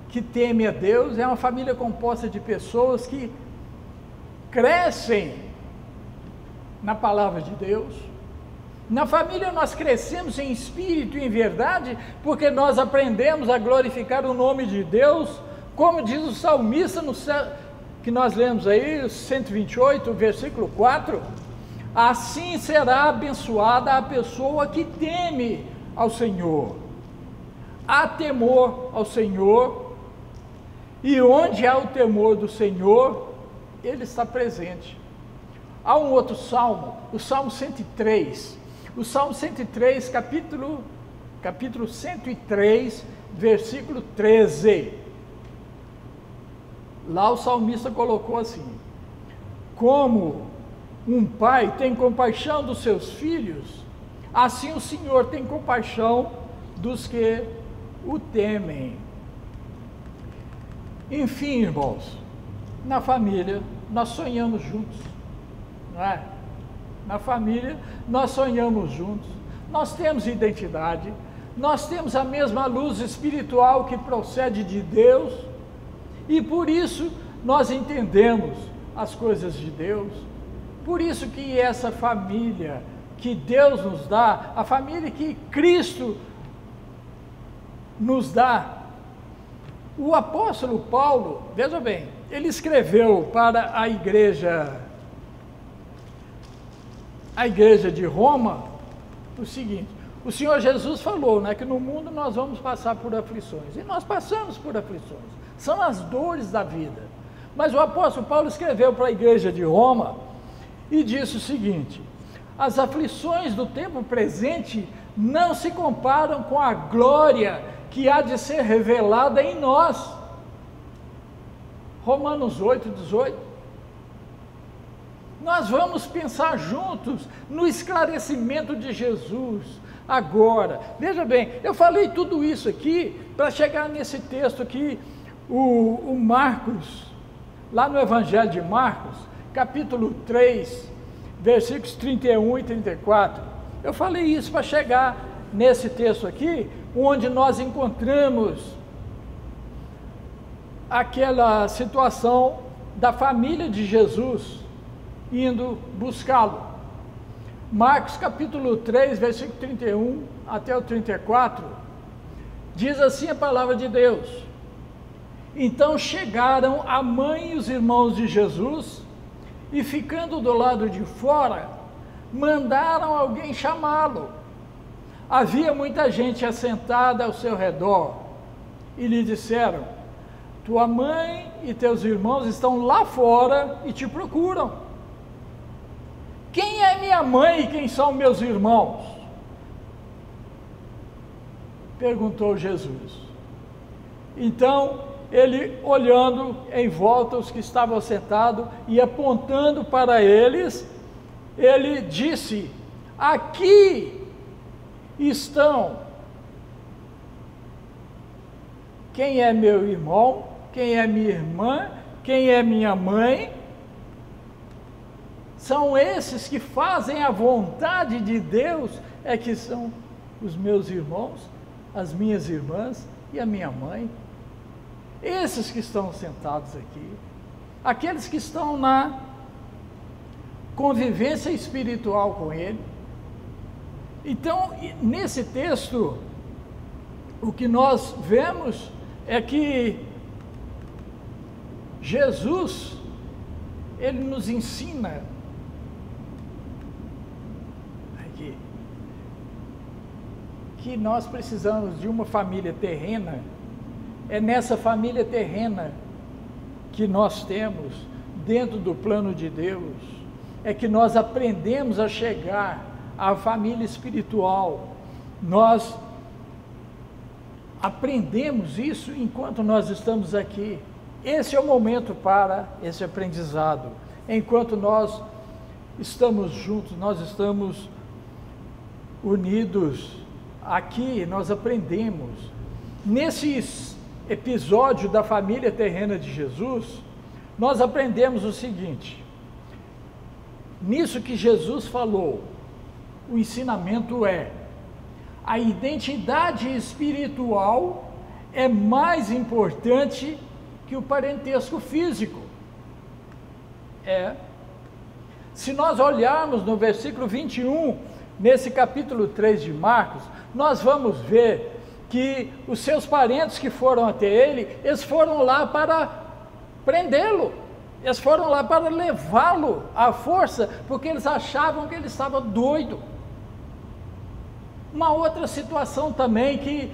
que teme a Deus, é uma família composta de pessoas que crescem na palavra de Deus. Na família nós crescemos em espírito e em verdade, porque nós aprendemos a glorificar o nome de Deus, como diz o salmista, que nós lemos aí, 128, versículo 4, assim será abençoada a pessoa que teme ao Senhor. Há temor ao Senhor, e onde há o temor do Senhor, Ele está presente. Há um outro salmo, o Salmo 103, o Salmo 103, capítulo 103, versículo 13. Lá o salmista colocou assim: como um pai tem compaixão dos seus filhos, assim o Senhor tem compaixão dos que o temem. Enfim, irmãos, na família nós sonhamos juntos, não é? Na família nós sonhamos juntos, nós temos identidade, nós temos a mesma luz espiritual que procede de Deus, e por isso nós entendemos as coisas de Deus. Por isso que essa família que Deus nos dá, a família que Cristo nos dá. O apóstolo Paulo, veja bem, ele escreveu para a igreja de Roma o seguinte: o Senhor Jesus falou, né, que no mundo nós vamos passar por aflições, e nós passamos por aflições, são as dores da vida. Mas o apóstolo Paulo escreveu para a igreja de Roma e disse o seguinte: as aflições do tempo presente não se comparam com a glória que há de ser revelada em nós. Romanos 8:18. Nós vamos pensar juntos no esclarecimento de Jesus agora. Veja bem, eu falei tudo isso aqui para chegar nesse texto aqui, o Marcos, lá no Evangelho de Marcos, capítulo 3, versículos 31 e 34. Eu falei isso para chegar nesse texto aqui, onde nós encontramos aquela situação da família de Jesus indo buscá-lo. Marcos capítulo 3, versículo 31 até o 34, diz assim a palavra de Deus: então chegaram a mãe e os irmãos de Jesus, e ficando do lado de fora, mandaram alguém chamá-lo. Havia muita gente assentada ao seu redor, e lhe disseram: tua mãe e teus irmãos estão lá fora e te procuram. Quem é minha mãe e quem são meus irmãos? Perguntou Jesus. Então, ele, olhando em volta os que estavam sentados e apontando para eles, ele disse: aqui estão. Quem é meu irmão? Quem é minha irmã? Quem é minha mãe? São esses que fazem a vontade de Deus, é que são os meus irmãos, as minhas irmãs e a minha mãe. Esses que estão sentados aqui, aqueles que estão na convivência espiritual com Ele. Então, nesse texto, o que nós vemos é que Jesus, Ele nos ensina aqui que nós precisamos de uma família terrena. É nessa família terrena que nós temos, dentro do plano de Deus, é que nós aprendemos a chegar à família espiritual. Nós aprendemos isso enquanto nós estamos aqui. Esse é o momento para esse aprendizado. Enquanto nós estamos juntos, nós estamos unidos aqui, nós aprendemos. Nesse episódio da família terrena de Jesus, nós aprendemos o seguinte: nisso que Jesus falou, o ensinamento é: a identidade espiritual é mais importante que o parentesco físico. Se nós olharmos no versículo 21, nesse capítulo 3 de Marcos, nós vamos ver que os seus parentes que foram até ele, eles foram lá para prendê-lo, eles foram lá para levá-lo à força, porque eles achavam que ele estava doido. Uma outra situação também que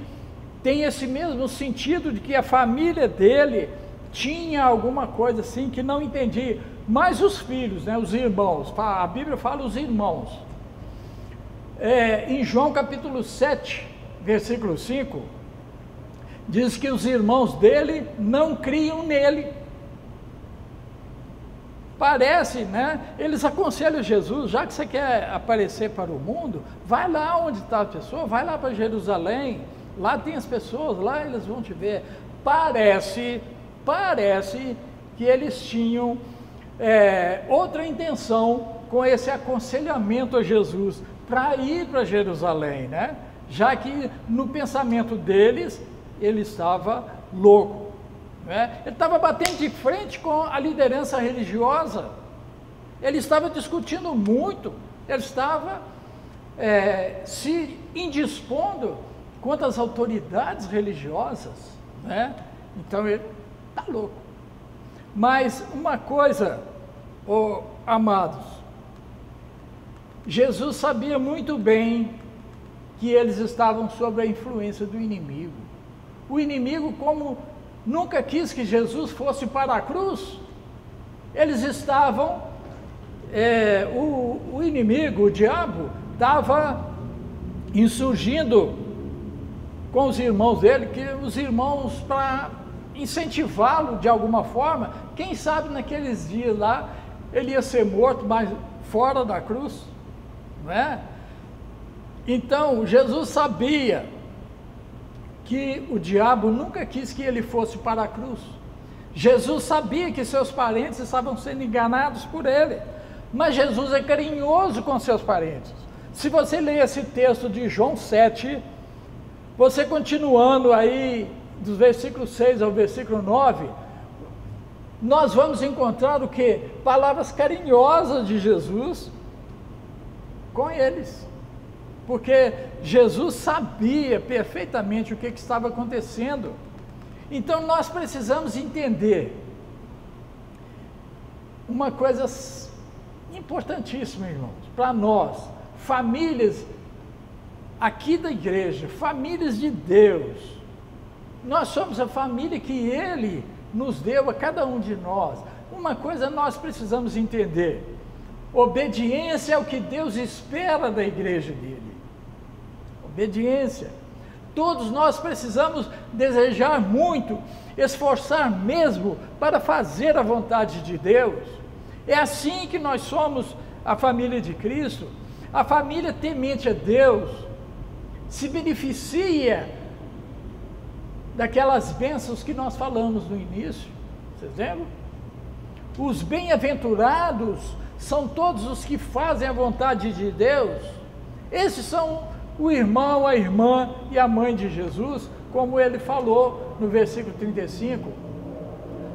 tem esse mesmo sentido, de que a família dele tinha alguma coisa assim que não entendia, mas os filhos, né, os irmãos, a Bíblia fala os irmãos. Em João capítulo 7, versículo 5, diz que os irmãos dele não criam nele. Parece, né? Eles aconselham Jesus: já que você quer aparecer para o mundo, vai lá onde está a pessoa, vai lá para Jerusalém, lá tem as pessoas, lá eles vão te ver. Parece que eles tinham outra intenção com esse aconselhamento a Jesus, para ir para Jerusalém, né? Já que no pensamento deles, ele estava louco, né? Ele estava batendo de frente com a liderança religiosa, ele estava discutindo muito, ele estava se indispondo contra as autoridades religiosas, né? Então ele está louco. Mas uma coisa, amados, Jesus sabia muito bem que eles estavam sob a influência do inimigo. O inimigo, como nunca quis que Jesus fosse para a cruz, eles estavam, o inimigo, o diabo, estava insurgindo com os irmãos dele, que os irmãos, para incentivá-lo de alguma forma, quem sabe naqueles dias lá, ele ia ser morto, mas fora da cruz, não é? Então, Jesus sabia que o diabo nunca quis que ele fosse para a cruz. Jesus sabia que seus parentes estavam sendo enganados por ele, mas Jesus é carinhoso com seus parentes. Se você ler esse texto de João 7, você continuando aí, dos versículos 6 ao versículo 9, nós vamos encontrar o quê? Palavras carinhosas de Jesus com eles. Porque Jesus sabia perfeitamente o que estava acontecendo. Então nós precisamos entender uma coisa importantíssima, irmãos, para nós, famílias aqui da igreja, famílias de Deus. Nós somos a família que Ele nos deu a cada um de nós. Uma coisa nós precisamos entender: obediência é o que Deus espera da igreja dele. Obediência. Todos nós precisamos desejar muito, esforçar mesmo para fazer a vontade de Deus. É assim que nós somos a família de Cristo. A família temente a Deus se beneficia daquelas bênçãos que nós falamos no início. Vocês lembram? Os bem-aventurados são todos os que fazem a vontade de Deus. Esses são o irmão, a irmã e a mãe de Jesus, como ele falou no versículo 35.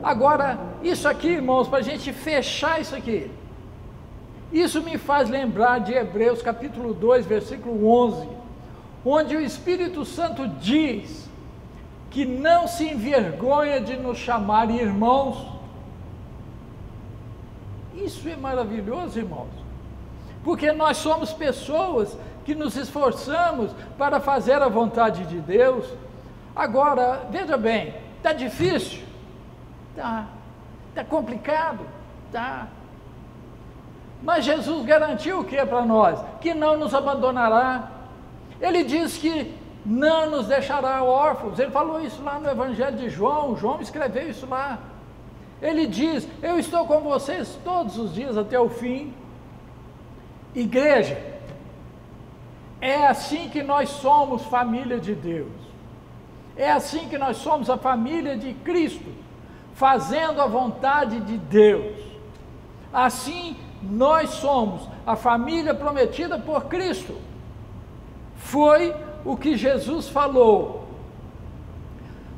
Agora, isso aqui, irmãos, para a gente fechar isso aqui, isso me faz lembrar de Hebreus capítulo 2, versículo 11, onde o Espírito Santo diz que não se envergonha de nos chamar irmãos. Isso é maravilhoso, irmãos, porque nós somos pessoas que nos esforçamos para fazer a vontade de Deus. Agora, veja bem, está difícil? Está. Está complicado? Está. Mas Jesus garantiu o que para nós? Que não nos abandonará. Ele diz que não nos deixará órfãos. Ele falou isso lá no Evangelho de João. João escreveu isso lá. Ele diz: eu estou com vocês todos os dias até o fim. Igreja, é assim que nós somos família de Deus. É assim que nós somos a família de Cristo, fazendo a vontade de Deus. Assim nós somos a família prometida por Cristo. Foi o que Jesus falou.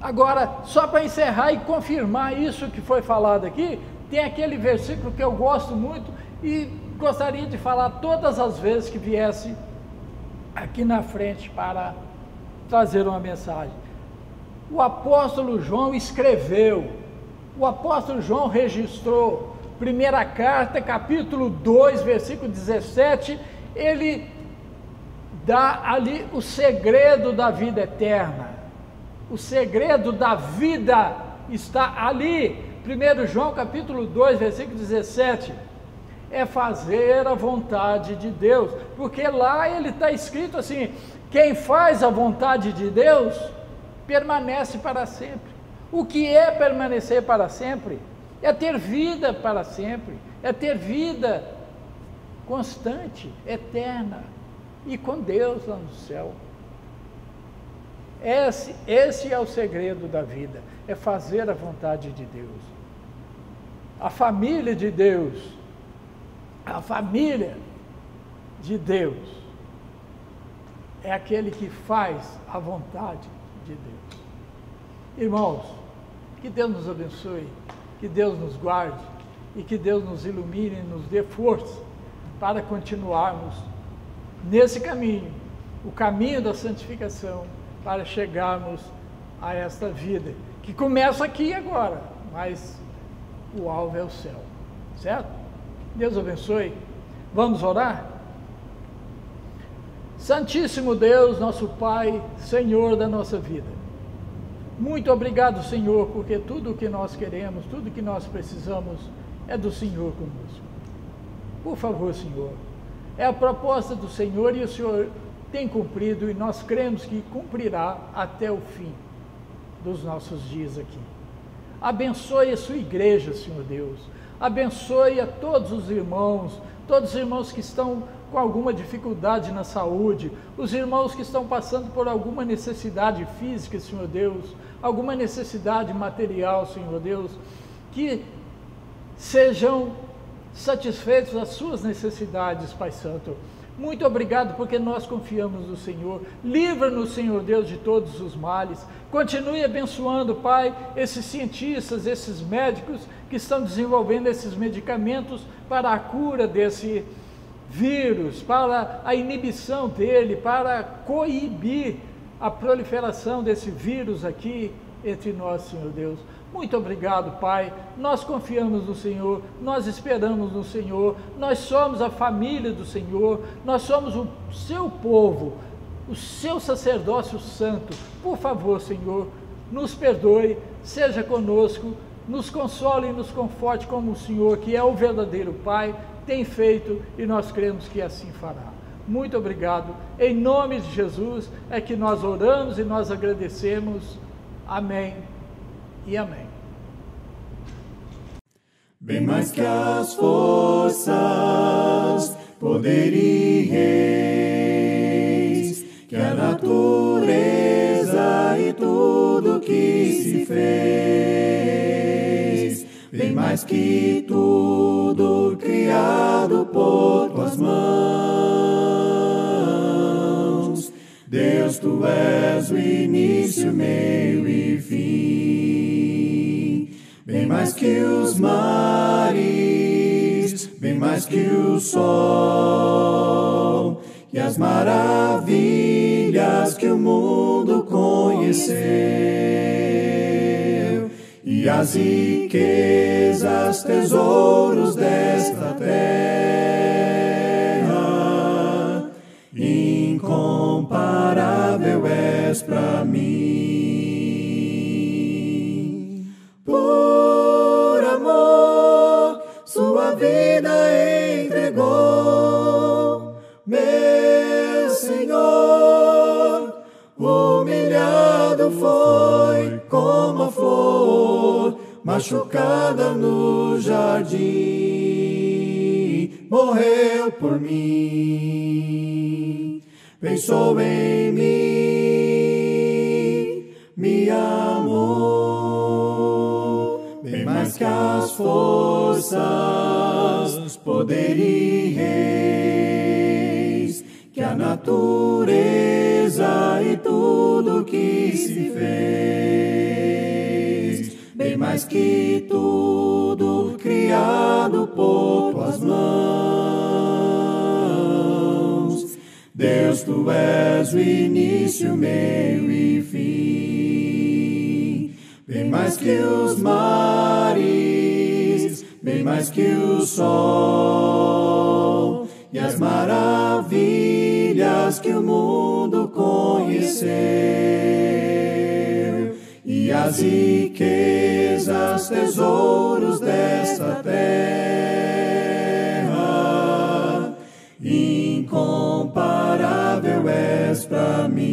Agora, só para encerrar e confirmar isso que foi falado aqui, tem aquele versículo que eu gosto muito e gostaria de falar todas as vezes que viesse aqui na frente para trazer uma mensagem. O apóstolo João escreveu, o apóstolo João registrou, primeira carta, capítulo 2, versículo 17, ele dá ali o segredo da vida eterna. O segredo da vida está ali. 1 João capítulo 2, versículo 17. É fazer a vontade de Deus. Porque lá ele está escrito assim: quem faz a vontade de Deus, permanece para sempre. O que é permanecer para sempre? É ter vida para sempre. É ter vida constante, eterna. E com Deus lá no céu. Esse é o segredo da vida, é fazer a vontade de Deus. A família de Deus, a família de Deus, é aquele que faz a vontade de Deus. Irmãos, que Deus nos abençoe, que Deus nos guarde e que Deus nos ilumine e nos dê força para continuarmos nesse caminho, o caminho da santificação, para chegarmos a esta vida, que começa aqui e agora, mas o alvo é o céu, certo? Deus abençoe. Vamos orar? Santíssimo Deus, nosso Pai, Senhor da nossa vida, muito obrigado, Senhor, porque tudo o que nós queremos, tudo o que nós precisamos é do Senhor conosco. Por favor, Senhor, é a proposta do Senhor e o Senhor tem cumprido e nós cremos que cumprirá até o fim dos nossos dias aqui. Abençoe a sua igreja, Senhor Deus. Abençoe a todos os irmãos que estão com alguma dificuldade na saúde, os irmãos que estão passando por alguma necessidade física, Senhor Deus, alguma necessidade material, Senhor Deus, que sejam satisfeitos as suas necessidades, Pai Santo. Muito obrigado, porque nós confiamos no Senhor. Livra-nos, Senhor Deus, de todos os males. Continue abençoando, Pai, esses cientistas, esses médicos que estão desenvolvendo esses medicamentos para a cura desse vírus, para a inibição dele, para coibir a proliferação desse vírus aqui entre nós, Senhor Deus. Muito obrigado, Pai. Nós confiamos no Senhor, nós esperamos no Senhor, nós somos a família do Senhor, nós somos o seu povo, o seu sacerdócio santo. Por favor, Senhor, nos perdoe, seja conosco, nos console e nos conforte como o Senhor, que é o verdadeiro Pai, tem feito e nós cremos que assim fará. Muito obrigado. Em nome de Jesus é que nós oramos e nós agradecemos. Amém e amém. Bem mais que as forças, poder e reis, que a natureza e tudo que se fez, bem mais que tudo criado por tuas mãos. Deus, tu és o início, meio e fim. Bem mais que os mares, bem mais que o sol, e as maravilhas que o mundo conheceu, e as riquezas, tesouros desta terra, incomparável és para mim. Por amor, sua vida entregou, meu Senhor. Humilhado foi como a flor machucada no jardim, morreu por mim, pensou em mim, me amou. Bem mais que as forças, poder e reis, que a natureza e tudo que se fez, bem mais que tudo criado por tuas mãos. Deus, tu és o início, meio e fim. Bem mais que os mares, bem mais que o sol, e as maravilhas que o mundo conheceu, e as riquezas, tesouros desta terra, incomparável és para mim.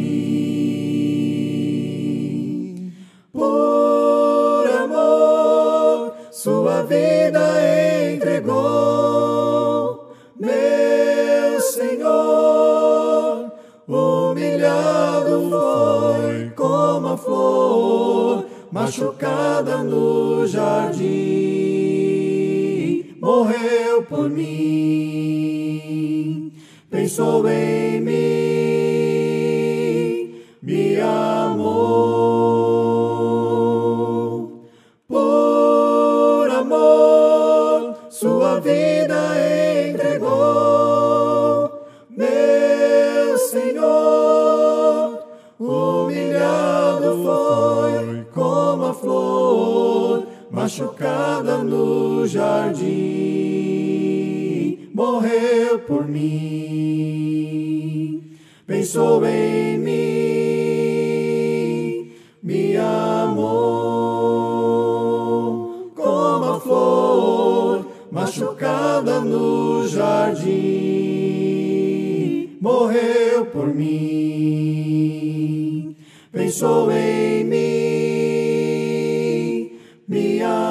Por amor, sua vida entregou, meu Senhor. Humilhado foi como a flor machucada no jardim, morreu por mim, pensou em mim, me amou. Por amor, sua vida entregou, meu Senhor. machucada no jardim, morreu por mim. Pensou em mim, me amou como a flor machucada no jardim, morreu por mim. Pensou em mim, me amou.